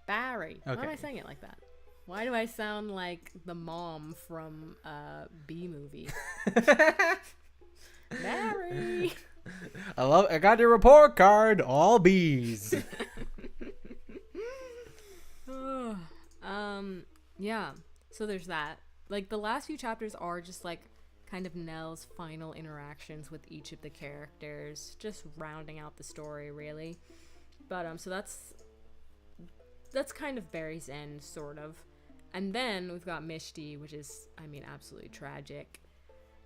Barry.
Okay.
Why am I saying it like that? Why do I sound like the mom from B movie? Barry.
I got your report card. All B's.
Yeah. So there's that. Like, the last few chapters are just, like, kind of Nell's final interactions with each of the characters, just rounding out the story, really. But, so that's kind of Barry's end, sort of. And then we've got Mishti, which is, I mean, absolutely tragic.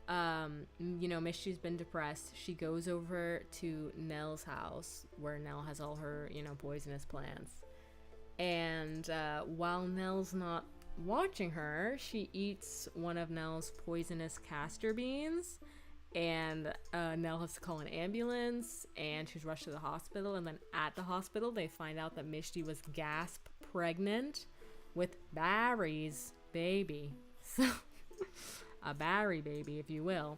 You know, Mishti's been depressed. She goes over to Nell's house, where Nell has all her, you know, poisonous plants. And, while Nell's not watching her, she eats one of Nell's poisonous castor beans, and Nell has to call an ambulance, and she's rushed to the hospital. And then at the hospital they find out that Mishti was gasp pregnant with Barry's baby. So a Barry baby, if you will.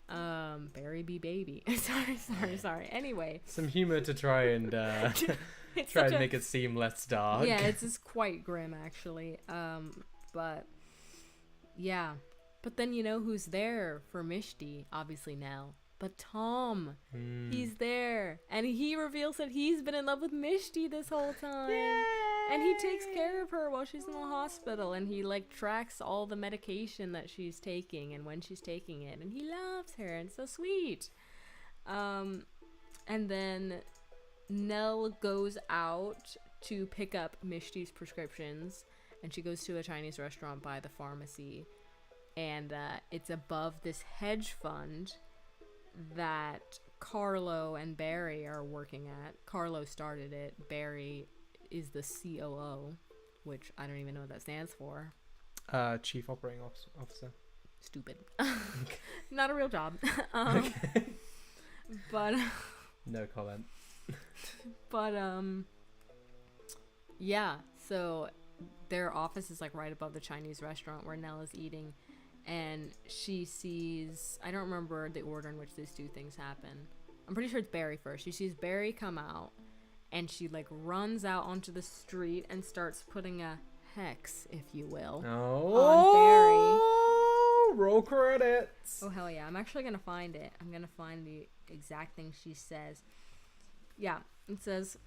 Barry be baby. sorry. Anyway,
some humor to try and try and make it seem less dark.
Yeah, it's quite grim, actually. But yeah. But then, you know who's there for Mishti? Obviously Nell. But Tom, he's there, and he reveals that he's been in love with Mishti this whole time. Yay! And he takes care of her while she's in the hospital, and he, like, tracks all the medication that she's taking and when she's taking it, and he loves her, and it's so sweet. And then Nell goes out to pick up Mishti's prescriptions, and she goes to a Chinese restaurant by the pharmacy, and it's above this hedge fund that Carlo and Barry are working at. Carlo started it. Barry is the COO, which I don't even know what that stands for.
Chief Operating Officer.
Stupid. Not a real job. But
no comment.
But yeah, so their office is, like, right above the Chinese restaurant where Nell is eating, and she sees, I don't remember the order in which these two things happen. I'm pretty sure it's Barry first. She sees Barry come out, and she, like, runs out onto the street and starts putting a hex, if you will, on Barry.
Roll credits.
Oh, hell yeah. I'm actually gonna find it. I'm gonna find the exact thing she says. Yeah, it says,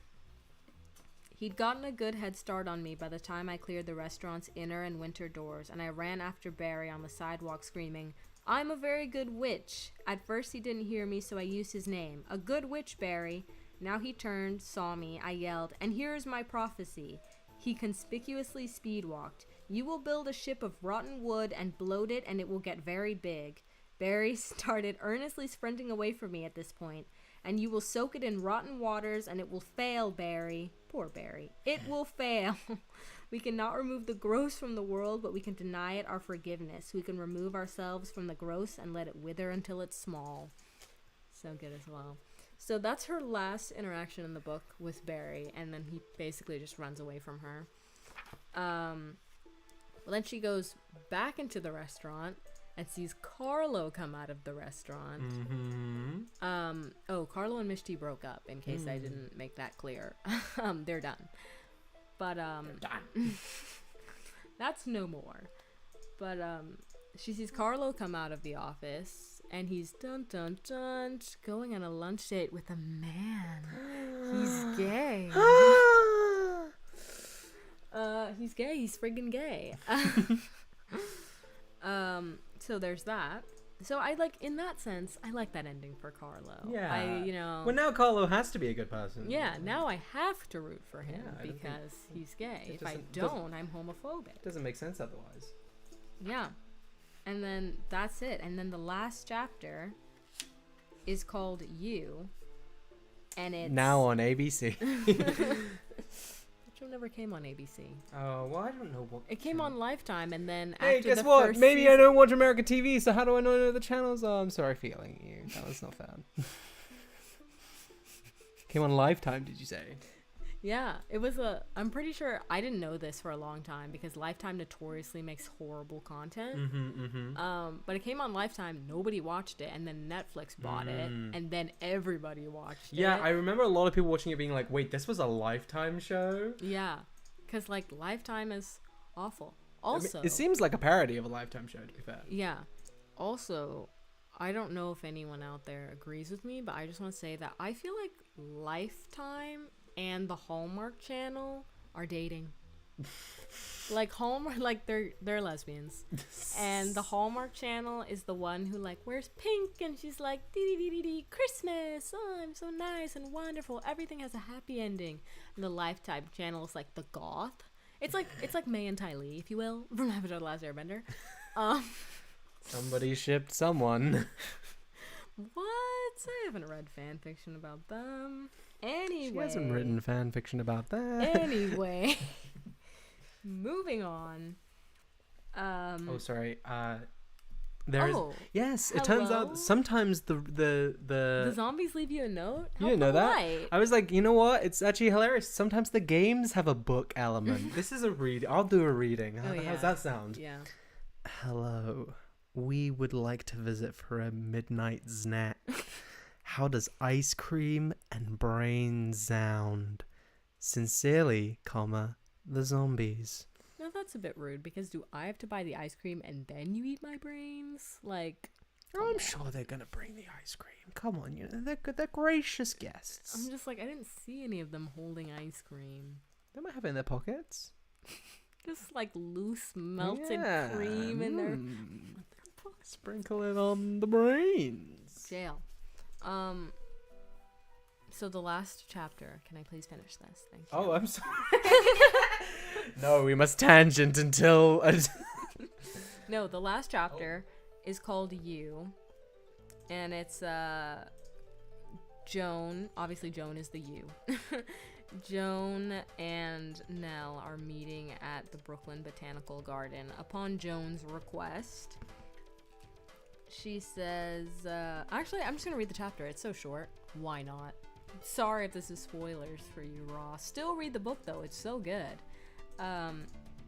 he'd gotten a good head start on me by the time I cleared the restaurant's inner and winter doors, and I ran after Barry on the sidewalk screaming, I'm a very good witch. At first he didn't hear me, so I used his name. A good witch, Barry. Now he turned, saw me, I yelled, and here is my prophecy. He conspicuously speed-walked. You will build a ship of rotten wood and bloat it, and it will get very big. Barry started earnestly sprinting away from me at this point. And you will soak it in rotten waters, and it will fail, Barry. Poor Barry. It will fail. We cannot remove the gross from the world, but we can deny it our forgiveness. We can remove ourselves from the gross and let it wither until it's small. So good as well. So that's her last interaction in the book with Barry, and then he basically just runs away from her. Well, then she goes back into the restaurant and sees Carlo come out of the restaurant. Carlo and Mishti broke up, in case I didn't make that clear. They're done. But, done. That's no more. But, she sees Carlo come out of the office, and he's going on a lunch date with a man. He's gay. He's gay. He's friggin' gay. So there's that. So I like, in that sense, I like that ending for Carlo.
Yeah. Well, now Carlo has to be a good person.
Yeah, now I have to root for him because he's gay. If I don't, I'm homophobic.
It doesn't make sense otherwise.
Yeah. And then that's it. And then the last chapter is called You. And it's...
Now on ABC.
Which one never came on ABC?
Oh, well, I don't know what...
It came on Lifetime, and then
Hey,
after
guess
the
what?
first
Maybe I
season...
don't watch American TV, so how do I know the channels? Oh, I'm sorry for yelling at you. That was not fair. Came on Lifetime, did you say?
Yeah, it was a... I'm pretty sure... I didn't know this for a long time, because Lifetime notoriously makes horrible content. But it came on Lifetime, nobody watched it, and then Netflix bought it, and then everybody watched it.
Yeah, I remember a lot of people watching it being like, wait, this was a Lifetime show?
Yeah, because, like, Lifetime is awful. Also...
I mean, it seems like a parody of a Lifetime show, to be fair.
Yeah. Also, I don't know if anyone out there agrees with me, but I just want to say that I feel like Lifetime and the Hallmark Channel are dating. Like Hallmark, like they're lesbians, and the Hallmark Channel is the one who like wears pink and she's like dee dee dee dee Christmas. Oh, I'm so nice and wonderful. Everything has a happy ending. And the Lifetime Channel is like the goth. It's like May and Ty Lee, if you will, from Avatar: The Last Airbender.
Somebody shipped someone.
What? I haven't read fan fiction about them. Anyway.
She hasn't written fan fiction about that.
Anyway. Moving on.
Oh, sorry. There's...
Oh,
yes, it turns
hello?
out sometimes the
the zombies leave you a note?
You
How
didn't know that?
polite.
I was like, you know what? It's actually hilarious. Sometimes the games have a book element. This is a read. I'll do a reading.
Oh, yeah.
How's that sound?
Yeah.
Hello. We would like to visit for a midnight snack. How does ice cream and brains sound? Sincerely, comma, the zombies.
Now that's a bit rude because do I have to buy the ice cream and then you eat my brains? Like,
Oh, I'm sure they're gonna bring the ice cream. Come on, they're gracious guests.
I'm just like, I didn't see any of them holding ice cream.
They might have it in their pockets.
Just like loose melted
Yeah.
cream in their
Sprinkle it on the brains.
jail. So the last chapter, can I please finish this? Thank you.
Oh, I'm sorry. No, we must tangent until...
No, the last chapter is called You, and it's Joan. Obviously, Joan is the you. Joan and Nell are meeting at the Brooklyn Botanical Garden. Upon Joan's request, she says, actually, I'm just going to read the chapter. It's so short. Why not? Sorry if this is spoilers for you, Ross. Still read the book, though. It's so good.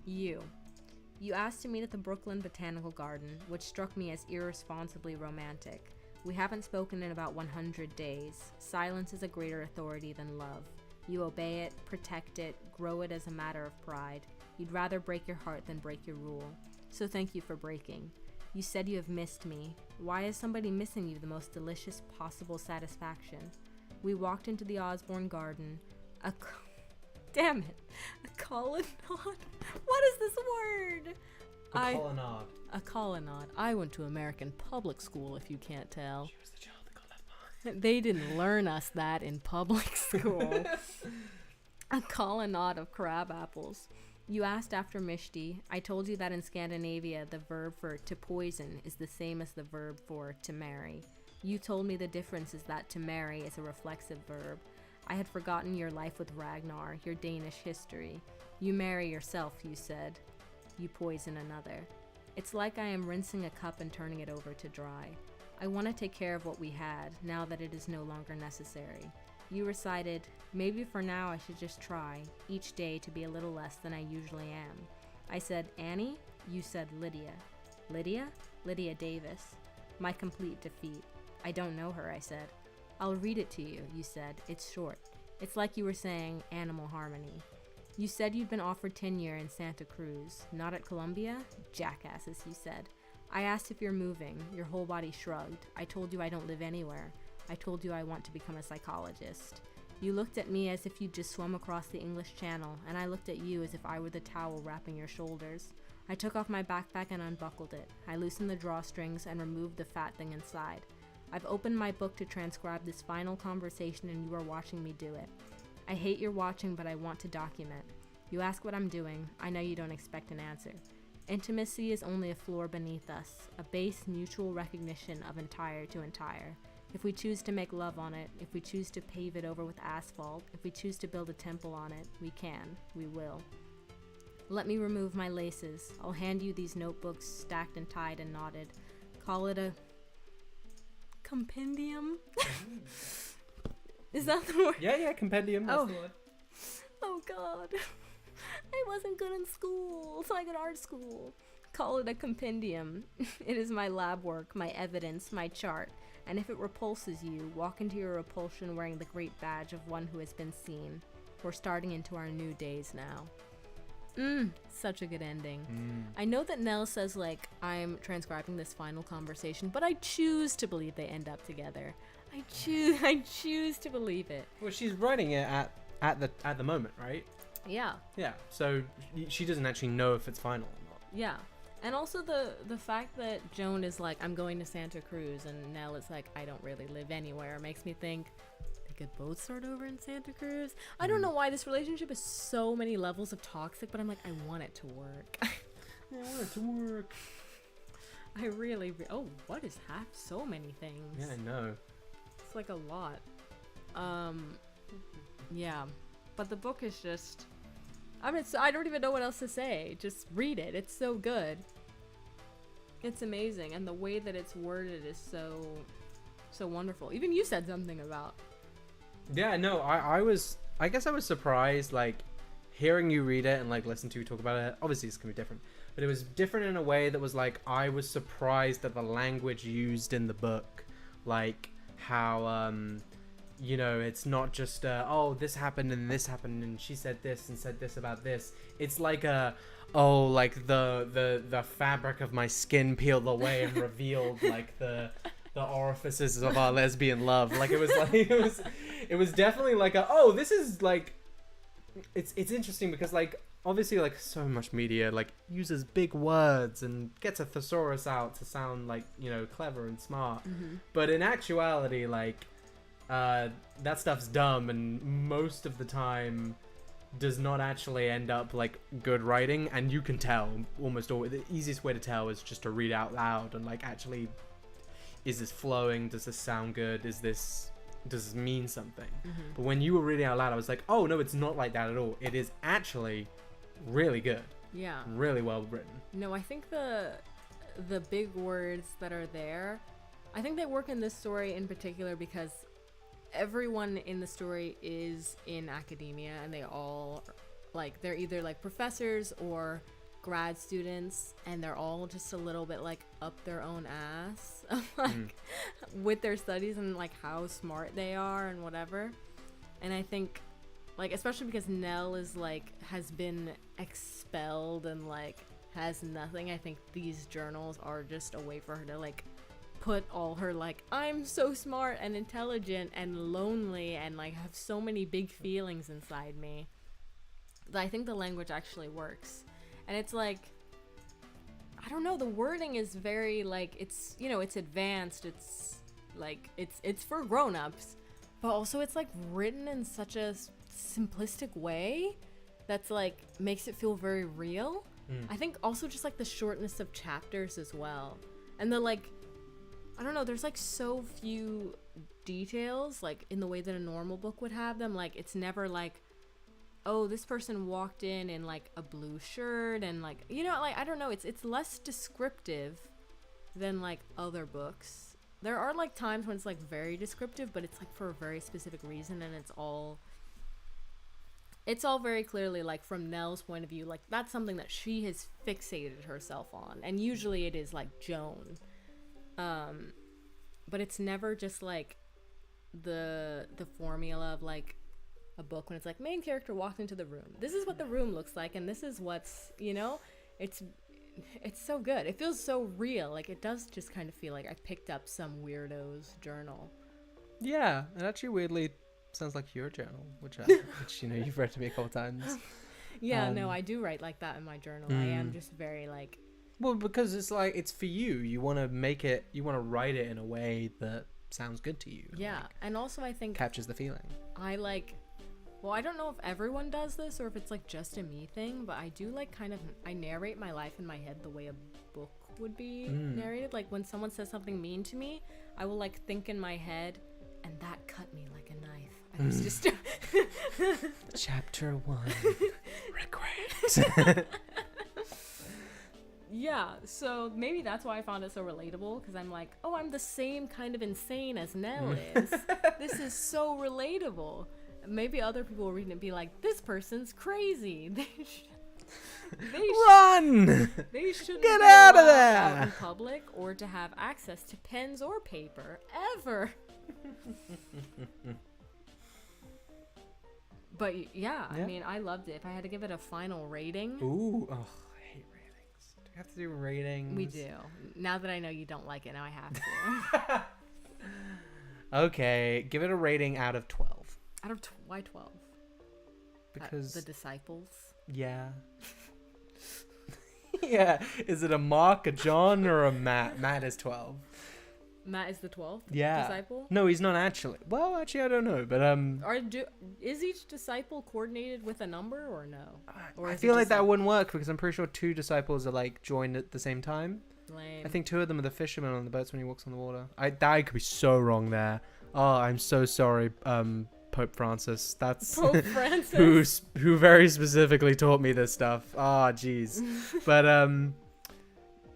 You asked to meet at the Brooklyn Botanical Garden, which struck me as irresponsibly romantic. We haven't spoken in about 100 days. Silence is a greater authority than love. You obey it, protect it, grow it as a matter of pride. You'd rather break your heart than break your rule. So thank you for breaking. You said you have missed me. Why is somebody missing you the most delicious possible satisfaction? We walked into the Osborne Garden. Damn it. A colonnade? What is this word?
colonnade.
A colonnade. I went to American public school, if you can't tell.
She was the child that got left behind.
They didn't learn us that in public school. A colonnade of crab apples. You asked after Mishti. I told you that in Scandinavia, the verb for to poison is the same as the verb for to marry. You told me the difference is that to marry is a reflexive verb. I had forgotten your life with Ragnar, your Danish history. You marry yourself, you said. You poison another. It's like I am rinsing a cup and turning it over to dry. I want to take care of what we had, now that it is no longer necessary. You recited, maybe for now I should just try, each day to be a little less than I usually am. I said, Annie? You said Lydia. Lydia? Lydia Davis. My complete defeat. I don't know her, I said. I'll read it to you, you said. It's short. It's like you were saying Animal Harmony. You said you'd been offered tenure in Santa Cruz, not at Columbia? Jackasses, you said. I asked if you're moving. Your whole body shrugged. I told you I don't live anywhere. I told you I want to become a psychologist. You looked at me as if you'd just swum across the English Channel, and I looked at you as if I were the towel wrapping your shoulders. I took off my backpack and unbuckled it. I loosened the drawstrings and removed the fat thing inside. I've opened my book to transcribe this final conversation, and you are watching me do it. I hate your watching, but I want to document. You ask what I'm doing. I know you don't expect an answer. Intimacy is only a floor beneath us, a base mutual recognition of entire to entire. If we choose to make love on it, if we choose to pave it over with asphalt, if we choose to build a temple on it, we can, we will. Let me remove my laces. I'll hand you these notebooks stacked and tied and knotted. Call it a compendium? Is that the word?
Yeah, compendium. That's the word.
Oh God. I wasn't good in school, so I got art school. Call it a compendium. It is my lab work, my evidence, my chart. And if it repulses you, walk into your repulsion wearing the great badge of one who has been seen. We're starting into our new days now. Such a good ending. I know that Nell says, like, I'm transcribing this final conversation, but I choose to believe they end up together. I choose to believe it.
Well, she's writing it at the moment, right?
Yeah.
Yeah. So she doesn't actually know if it's final or not.
Yeah. And also the fact that Joan is like, I'm going to Santa Cruz, and Nell is like, I don't really live anywhere, makes me think they could both start over in Santa Cruz. I don't know why this relationship is so many levels of toxic, but I'm like, I want it to work.
I want it to work.
I really oh, what is half so many things?
Yeah, I know.
It's like a lot. Yeah. But the book is just, I mean, I don't even know what else to say. Just read it. It's so good. It's amazing. And the way that it's worded is so wonderful. Even you said something about.
Yeah, no, I guess I was surprised, like, hearing you read it and, like, listen to you talk about it. Obviously, it's going to be different. But it was different in a way that was, like, I was surprised at the language used in the book. Like, how, you know, it's not just, oh, this happened and she said this about this. It's like like the fabric of my skin peeled away and revealed, like, the orifices of our lesbian love. Like, it was definitely like this is, like, it's interesting because, like, obviously, like, so much media, like, uses big words and gets a thesaurus out to sound, like, you know, clever and smart. But in actuality, like, that stuff's dumb and most of the time does not actually end up, like, good writing, and you can tell almost always. The easiest way to tell is just to read out loud and, like, actually, is this flowing? Does this sound good? Does this mean something? But when you were reading out loud, I was like, oh no, it's not like that at all. It is actually really good.
Yeah.
Really well written.
No, I think the big words that are there, I think they work in this story in particular because everyone in the story is in academia, and they all, like, they're either, like, professors or grad students, and they're all just a little bit, like, up their own ass like with their studies and, like, how smart they are and whatever. And I think, like, especially because Nell is, like, has been expelled and, like, has nothing, I think these journals are just a way for her to, like, put all her, like, I'm so smart and intelligent and lonely and, like, have so many big feelings inside me. But I think the language actually works. And it's like, I don't know, the wording is very, like, it's, you know, it's advanced, it's like, it's for grown-ups, but also it's, like, written in such a simplistic way that's, like, makes it feel very real. I think also just, like, the shortness of chapters as well, and the, like, I don't know, there's, like, so few details, like, in the way that a normal book would have them. Like, it's never like, oh, this person walked in, like, a blue shirt and, like, you know, like, I don't know, it's less descriptive than, like, other books. There are, like, times when it's, like, very descriptive, but it's, like, for a very specific reason, and it's all very clearly, like, from Nell's point of view, like, that's something that she has fixated herself on, and usually it is, like, Joan. But it's never just, like, the formula of, like, a book when it's like, main character walked into the room, this is what the room looks like, and this is what's, you know, it's so good. It feels so real. Like, it does just kind of feel like I picked up some weirdo's journal.
Yeah, it actually weirdly sounds like your journal, which you know, you've read to me a couple times.
Yeah, no, I do write like that in my journal. I am just very, like,
well, because it's like, it's for you. You want to write it in a way that sounds good to you.
Yeah,
like,
and also I think
captures the feeling.
I, like, Well, I don't know if everyone does this or if it's like just a me thing, but I do like I narrate my life in my head the way a book would be narrated. Like when someone says something mean to me, I will like think in my head, and that cut me like a knife. I was just
Chapter 1. Regret.
Yeah, so maybe that's why I found it so relatable, because I'm like, oh, I'm the same kind of insane as Nell is. This is so relatable. Maybe other people will read it and be like, this person's crazy.
Run!
They shouldn't
Get
be
out of
allowed
there!
out in public or to have access to pens or paper ever. But yeah, I mean, I loved it. If I had to give it a final rating,
Ooh, oh, I hate ratings. Do we have to do ratings?
we do. Now that I know you don't like it, now I have to.
Okay, give it a rating out of 12.
Out of why 12?
Because
The Disciples.
yeah. Yeah. Is it a Mark, a John, or a Matt? Matt is 12.
Matt is the 12th
Yeah.
disciple?
No, he's not actually. Well, actually, I don't know, but
Is each disciple coordinated with a number or no? Or
I
is it
feel like
just
that wouldn't work because I'm pretty sure 2 disciples are like joined at the same time.
lame?
I think 2 of them are the fishermen on the boats when he walks on the water. I could be so wrong there. Oh, I'm so sorry, Pope Francis. That's
Pope Francis.
who very specifically taught me this stuff. Ah, jeez. But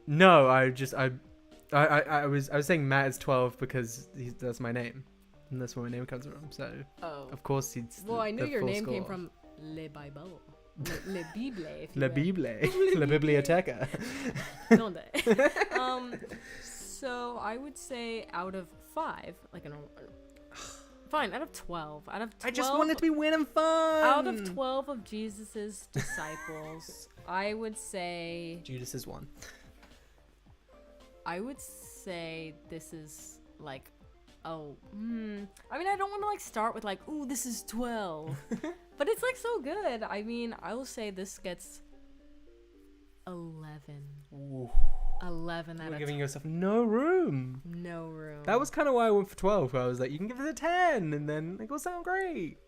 no, I was saying Matt is 12 because that's my name, and that's where my name comes from. So
Oh.
of course he's.
Well, I knew
the
your
full
name came
score.
from Le Bible. Le Bible. If you
La
will.
Bible, La Biblioteca.
Donde? So I would say out of 5, like fine, out of 12. Out of 12,
I just wanted to be winning fun.
out of 12 of Jesus's disciples, I would say
Judas is 1.
I would say this is like, I mean, I don't want to like start with like, ooh, this is 12, but it's like so good. I mean, I will say this gets 11.
Ooh.
11 out
You're
of
giving yourself no room.
no room.
That was kind of why I went for 12. Where I was like, you can give it a 10, and then it will sound great.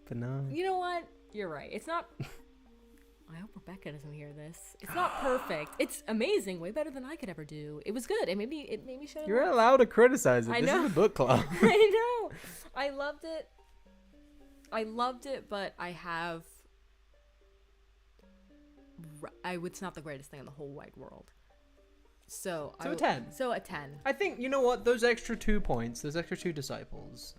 But no.
You know what? You're right. It's not. I hope Rebecca doesn't hear this. It's not perfect. It's amazing. Way better than I could ever do. It was good. It made me shut
You're allowed to criticize it.
I
This
know.
is a book club.
I know. I loved it, but it's not the greatest thing in the whole wide world. So
So a 10.
So a 10.
I think, you know what? Those extra 2 points, those extra 2 disciples,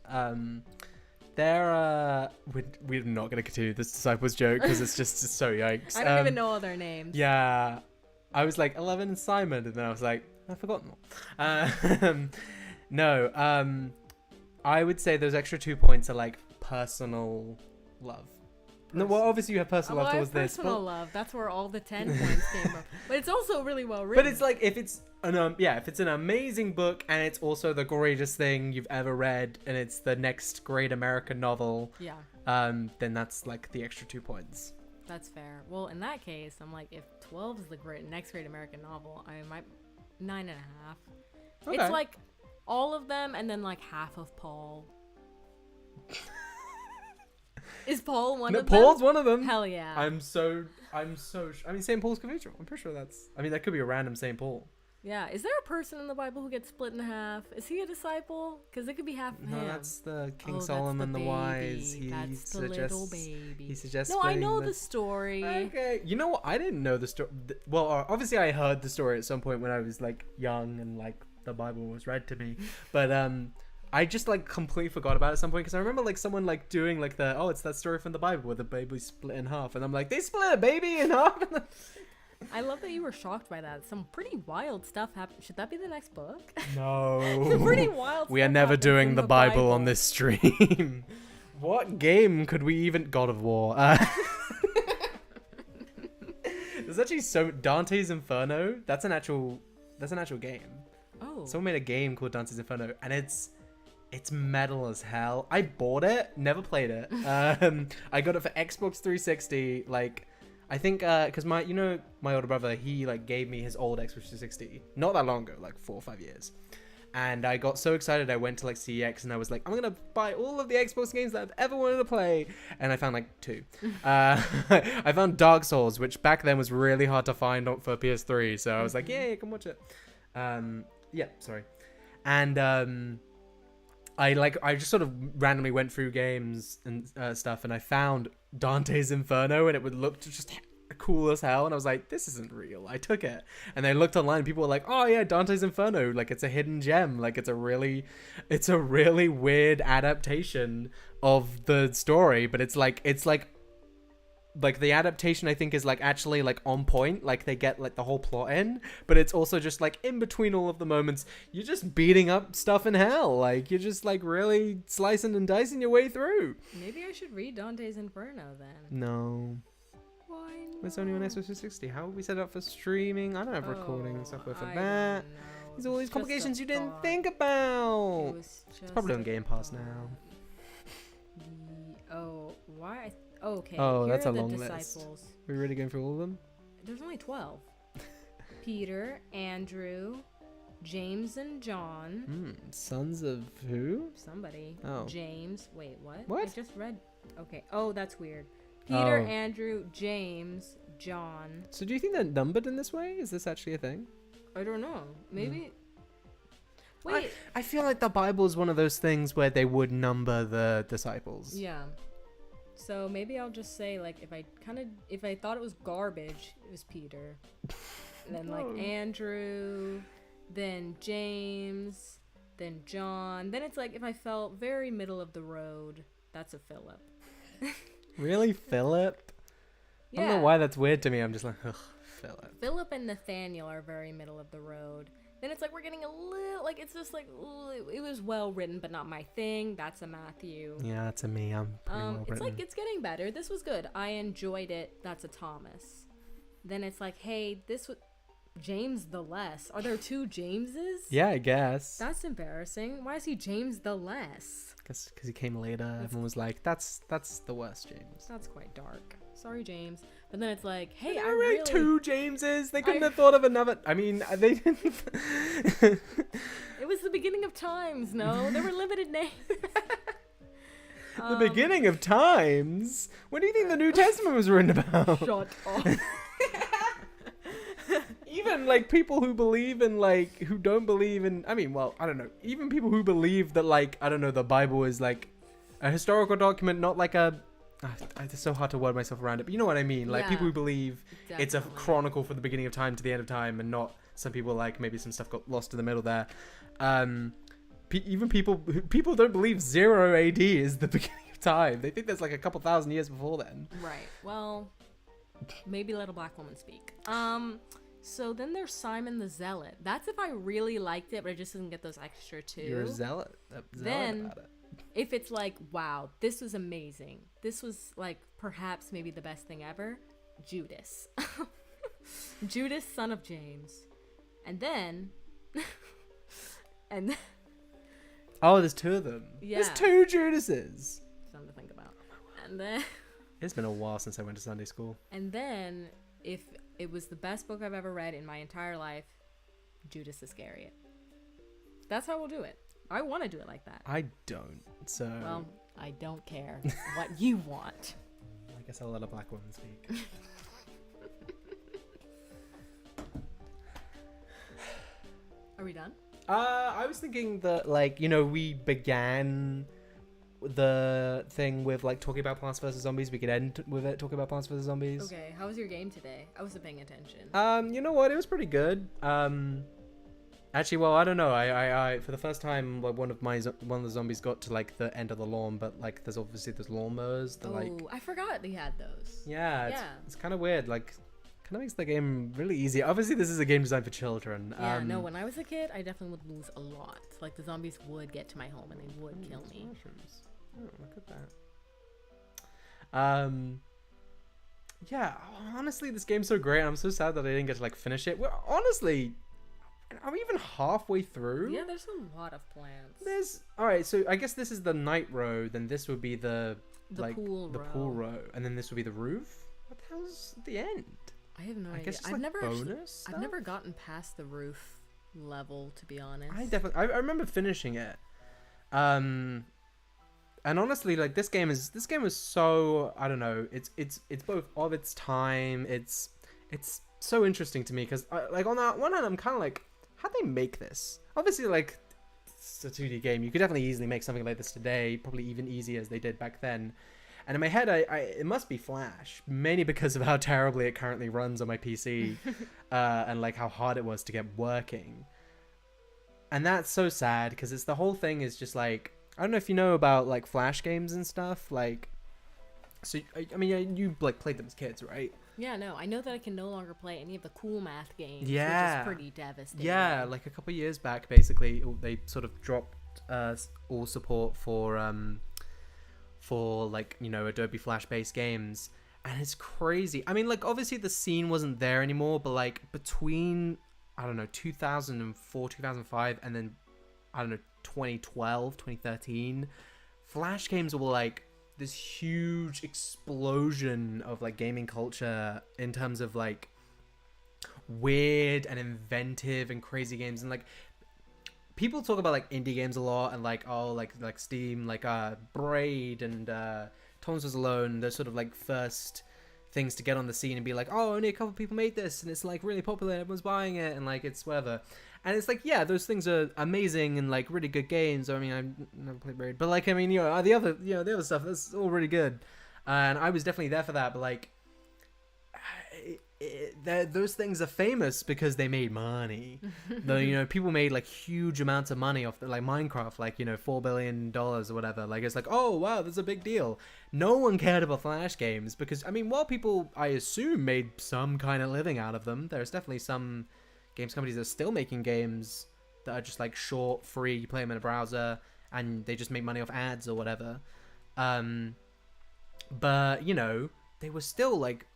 they're, we're not going to continue this disciples joke because it's just so yikes.
I don't even know all their names.
Yeah. I was like 11 and Simon, and then I was like, I've forgotten all. No, I would say those extra 2 points are like personal love. No, well, obviously you have personal love towards this.
Personal
But,
love. That's where all the 10 points came from. But it's also really well written.
but it's like if it's an amazing book and it's also the greatest thing you've ever read and it's the next great American novel,
yeah,
then that's like the extra 2 points.
that's fair. Well, in that case, I'm like, if 12 is the next great American novel, I might 9.5.
Okay.
It's like all of them and then like half of Paul. Is Paul one of them?
Paul's one of them.
Hell yeah.
I mean, St. Paul's Cathedral. I'm pretty sure that could be a random St. Paul.
Yeah. Is there a person in the Bible who gets split in half? Is he a disciple? Because it could be half of
No,
him.
that's the King
that's
Solomon the
baby.
Wise. He
That's the
suggests,
little baby.
He suggests.
No, I
splitting
know the story.
Okay, you know what? I didn't know the story. Well, obviously I heard the story at some point when I was like young and like the Bible was read to me, but I just like completely forgot about it at some point because I remember like someone like doing like it's that story from the Bible where the baby split in half, and I'm like, they split a baby in half.
I love that you were shocked by that. Some pretty wild stuff happened. Should that be the next book?
No.
Some pretty wild
We
stuff
are never
happened
doing
in
the Bible on this stream. What game could we even... God of War. There's actually Dante's Inferno. That's an actual game.
Oh.
Someone made a game called Dante's Inferno, and it's metal as hell. I bought it, never played it. I got it for Xbox 360. Like, I think because my older brother, he like gave me his old Xbox 360 not that long ago, like 4 or 5 years. And I got so excited, I went to like CEX and I was like, I'm gonna buy all of the Xbox games that I've ever wanted to play. And I found like 2. I found Dark Souls, which back then was really hard to find for PS3. So I was like, yeah, come watch it. Yeah, sorry. And I just sort of randomly went through games and stuff, and I found Dante's Inferno, and it would look just cool as hell, and I was like, this isn't real. I took it, and I looked online, and people were like, oh yeah, Dante's Inferno, like it's a hidden gem, like it's a really weird adaptation of the story, but it's like the adaptation I think is like actually like on point, like they get like the whole plot in, but it's also just like in between all of the moments you're just beating up stuff in hell, like you're just like really slicing and dicing your way through.
Maybe I should read Dante's Inferno then.
No.
Why not?
It's only on Xbox 360. How would we set it up for streaming? I don't have recording software for
I
that.
don't know.
There's all these
It's
complications
just
you
a
didn't
thought.
think
It
about.
was just
Probably on
a
Game Pass
thought.
now.
Oh, why? Okay.
Oh,
here
that's
are
a
the
long
disciples.
list. Are we really going through all of them?
There's only 12. Peter, Andrew, James and John.
Sons of who?
Somebody.
Oh.
James. Wait, what?
What?
I just read. Okay. Oh, that's weird. Peter,
Oh.
Andrew, James, John.
So do you think they're numbered in this way? Is this actually a thing?
I don't know. Maybe. Wait.
I feel like the Bible is one of those things where they would number the disciples.
Yeah. So maybe I'll just say, like, if I thought it was garbage, it was Peter. And then like
No.
Andrew, then James, then John. Then it's like if I felt very middle of the road, that's a Philip.
Really, Philip? I don't know why that's weird to me. I'm just like, ugh, Philip.
Philip and Nathaniel are very middle of the road. Then it's like we're getting a little, like, it's just like, ooh, it was well written, but not my thing. That's a Matthew.
Yeah, that's a me. I'm pretty well
It's
written.
like it's getting better. This was good. I enjoyed it. That's a Thomas. Then it's like, hey, this was James the Less. Are there 2 Jameses?
Yeah, I guess.
That's embarrassing. Why is he James the Less?
Because he came later. Everyone was like, that's the worst James.
That's quite dark. Sorry, James. But then it's like, hey,
There
I
were
really
2 Jameses. They couldn't have thought of another. I mean, they didn't.
It was the beginning of times. No, there were limited names.
The beginning of times. What do you think the New Testament was written about?
Shut up.
Even like people who believe in like who don't believe in. I mean, well, I don't know. Even people who believe that like I don't know, the Bible is like a historical document, not like a. It's so hard to word myself around it, but you know what I mean. Like people who believe it's a
Definitely.
chronicle from the beginning of time to the end of time, and not some people like maybe some stuff got lost in the middle there. Even people don't believe 0 AD is the beginning of time. They think there's like a couple thousand years before then.
Right. Well, maybe let a black woman speak. So then there's Simon the Zealot. That's if I really liked it, but I just didn't get those extra 2.
You're a zealot.
Then-
About it.
If it's like, wow, this was amazing. This was like perhaps maybe the best thing ever. Judas. Judas, son of James. And then
Oh, there's 2 of them.
Yeah.
There's 2 Judases.
something to think about. And then
It's been a while since I went to Sunday school.
if it was the best book I've ever read in my entire life, Judas Iscariot. That's how we'll do it. I want to do it like that.
I don't. So
Well, I don't care what you want.
I guess I'll let a black woman speak.
Are we done?
I was thinking that, like, you know, we began the thing with, like, talking about Plants vs. Zombies. We could end with it talking about Plants vs. Zombies.
Okay, how was your game today? I wasn't paying attention.
You know what? It was pretty good. Actually, well, I don't know. I for the first time, like, one of the zombies got to, like, the end of the lawn, but, like, there's lawnmowers that, like...
I forgot they had those.
Yeah, it's kind of weird. Like, kind of makes the game really easy. Obviously, this is a game designed for children.
Yeah, no, when I was a kid, I definitely would lose a lot. Like, the zombies would get to my home and they would kill me.
Mushrooms. Oh, look at that. Yeah, honestly, this game's so great. I'm so sad that I didn't get to, like, finish it. Well, honestly, are we even halfway through?
Yeah, there's a lot of plants.
Alright, so I guess this is the night row, then this would be the
pool
pool row, and then this would be the roof? What the hell's at the end?
I have no
I
idea.
guess it's
I've
like
never
bonus
I've
stuff?
never gotten past the roof level, to be honest.
I remember finishing it. And honestly, like this game is so, I don't know, it's both of its time. It's so interesting to me because like on that one hand, I'm kind of like, how'd they make this? Obviously, like it's a 2D game. You could definitely easily make something like this today, probably even easier as they did back then. And in my head, it must be Flash, mainly because of how terribly it currently runs on my PC, and like how hard it was to get working. And that's so sad because it's the whole thing is just like, I don't know if you know about like Flash games and stuff. Like, so I mean, you like played them as kids, right?
Yeah, no, I know that I can no longer play any of the cool math games,
Yeah.
which is pretty devastating.
Yeah, like a couple of years back, basically, they sort of dropped all support for like, you know, Adobe Flash based games, and it's crazy. I mean, like obviously the scene wasn't there anymore, but like between, I don't know, 2004, 2005, and then I don't know, 2012, 2013, Flash games were like this huge explosion of like gaming culture in terms of like weird and inventive and crazy games. And like people talk about like indie games a lot, and like, oh, like Steam, like Braid and Thomas Was Alone, those sort of like first things to get on the scene and be like, oh, only a couple people made this and it's like really popular, everyone's buying it, and like it's whatever. And it's like, yeah, those things are amazing and like really good games. I mean, I've never played Braid, but like, I mean, you know, the other stuff, that's all really good, and I was definitely there for that. But like, those things are famous because they made money. Though, you know, people made like huge amounts of money off like Minecraft, like, you know, $4 billion or whatever. Like, it's like, oh wow, that's a big deal. No one cared about Flash games because, I mean, while people, I assume, made some kind of living out of them, there's definitely some games companies that are still making games that are just like short, free, you play them in a browser and they just make money off ads or whatever. But, you know, they were still like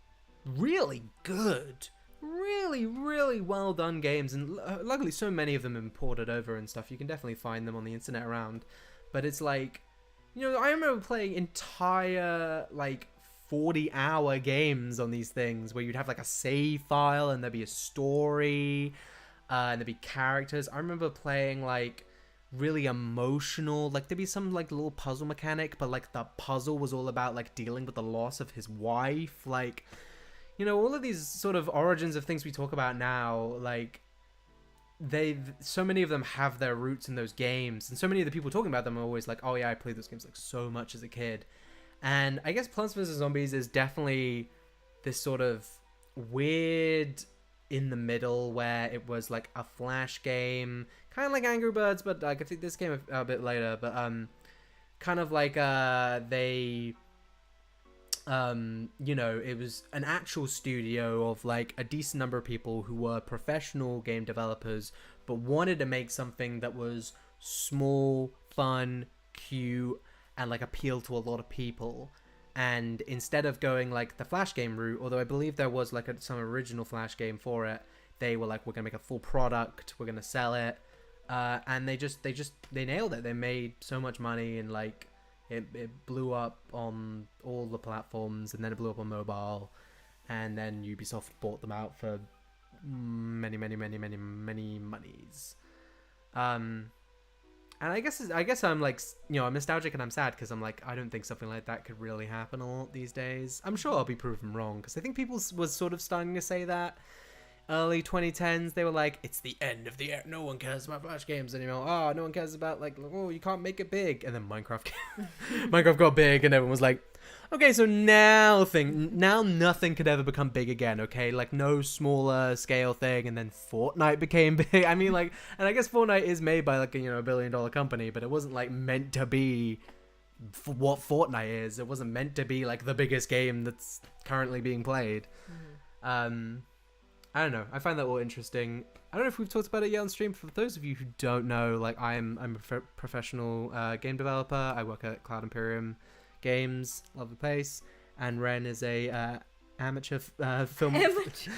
really good, really well done games, and luckily so many of them have been ported over and stuff. You can definitely find them on the internet around, but it's like, you know, I remember playing entire like 40-hour games on these things where you'd have like a save file and there'd be a story, and there'd be characters. I remember playing like really emotional, like there'd be some like little puzzle mechanic, but like the puzzle was all about like dealing with the loss of his wife. Like, you know, all of these sort of origins of things we talk about now, like so many of them have their roots in those games, and so many of the people talking about them are always like, oh yeah, I played those games like so much as a kid. And I guess Plants vs. Zombies is definitely this sort of weird in the middle where it was like a Flash game, kind of like Angry Birds, but like I think this came a bit later, but kind of like they you know, it was an actual studio of like a decent number of people who were professional game developers but wanted to make something that was small, fun, cute, and like appeal to a lot of people. And instead of going like the Flash game route, although I believe there was like some original Flash game for it, they were like, we're gonna make a full product, we're gonna sell it, and they nailed it. They made so much money, and like it blew up on all the platforms, and then it blew up on mobile, and then Ubisoft bought them out for many monies. And I guess I'm like, you know, I'm nostalgic and I'm sad because I'm like, I don't think something like that could really happen a lot these days. I'm sure I'll be proven wrong because I think people was sort of starting to say that early 2010s. They were like, it's the end of the era. No one cares about Flash games anymore. Oh, no one cares about like, oh, you can't make it big. And then Minecraft got big, and everyone was like, okay, so now nothing could ever become big again, okay? Like, no smaller scale thing, and then Fortnite became big. I mean, like, and I guess Fortnite is made by, like, you know, $1 billion company, but it wasn't, like, meant to be what Fortnite is. It wasn't meant to be, like, the biggest game that's currently being played. Mm-hmm. I don't know. I find that all interesting. I don't know if we've talked about it yet on stream. For those of you who don't know, like, I'm a professional game developer. I work at Cloud Imperium Games, love the place, and Ren is a amateur film amateur.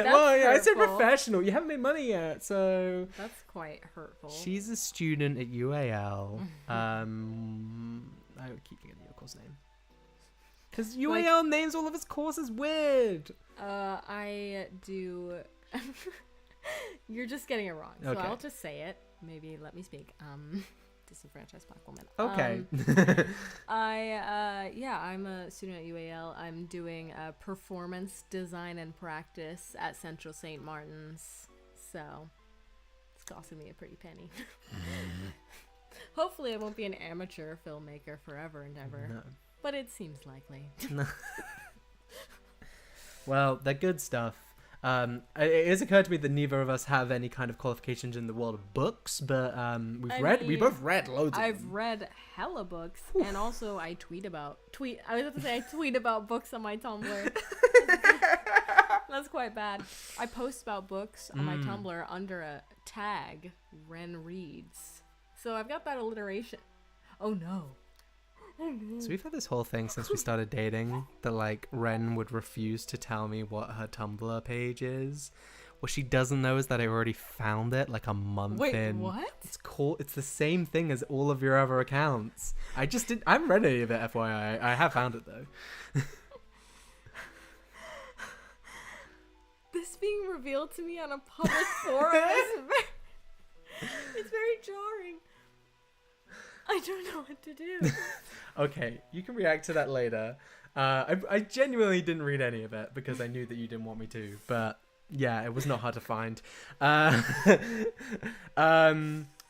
Well, yeah, I said professional. You haven't made money yet, so
that's quite hurtful.
She's a student at UAL. I keep forgetting your course name because UAL names all of its courses weird.
I do. You're just getting it wrong. So
Okay.
I'll just say it. Maybe let me speak. Disenfranchised black woman.
Okay.
I'm a student at UAL. I'm doing performance design and practice at Central St. Martin's. So it's costing me a pretty penny. Hopefully I won't be an amateur filmmaker forever and ever.
No.
But it seems likely.
Well, they're good stuff. It has occurred to me that neither of us have any kind of qualifications in the world of books, but we both read loads of
I've
them.
read hella books, and also I tweet about books on my Tumblr. That's quite bad. I post about books on my Tumblr under a tag, Ren Reads. So I've got that alliteration. Oh no.
So we've had this whole thing since we started dating that like Ren would refuse to tell me what her Tumblr page is. What she doesn't know is that I already found it like a month in.
Wait, what?
It's the same thing as all of your other accounts. I haven't read any of it, FYI. I have found it though.
This being revealed to me on a public forum it's very jarring. I don't know what to do.
Okay, you can react to that later. I genuinely didn't read any of it because I knew that you didn't want me to. But yeah, it was not hard to find.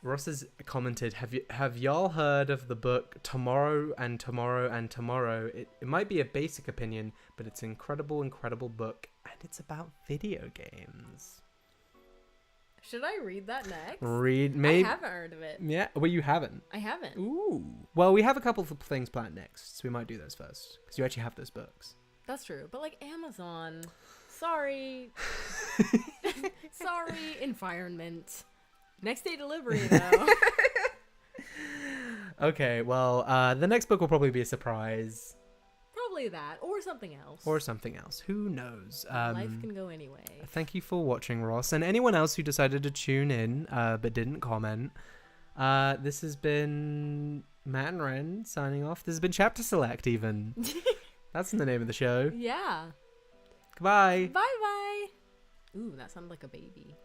Ross has commented, have y'all heard of the book Tomorrow and Tomorrow and Tomorrow? It might be a basic opinion, but it's an incredible book, and it's about video games.
Should I read that next?
Maybe.
I haven't heard of it.
Yeah, well, you haven't.
I haven't.
Ooh. Well, we have a couple of things planned next, so we might do those first because you actually have those books.
That's true. But like Amazon. Sorry. Sorry, environment. Next day delivery, though.
Okay, well, the next book will probably be a surprise.
Probably that. Or something else.
Or something else. Who knows?
Life can go anyway.
Thank you for watching, Ross. And anyone else who decided to tune in but didn't comment. This has been Matt and Ren signing off. This has been Chapter Select, even. That's the name of the show.
Yeah.
Goodbye.
Bye-bye. Ooh, that sounded like a baby.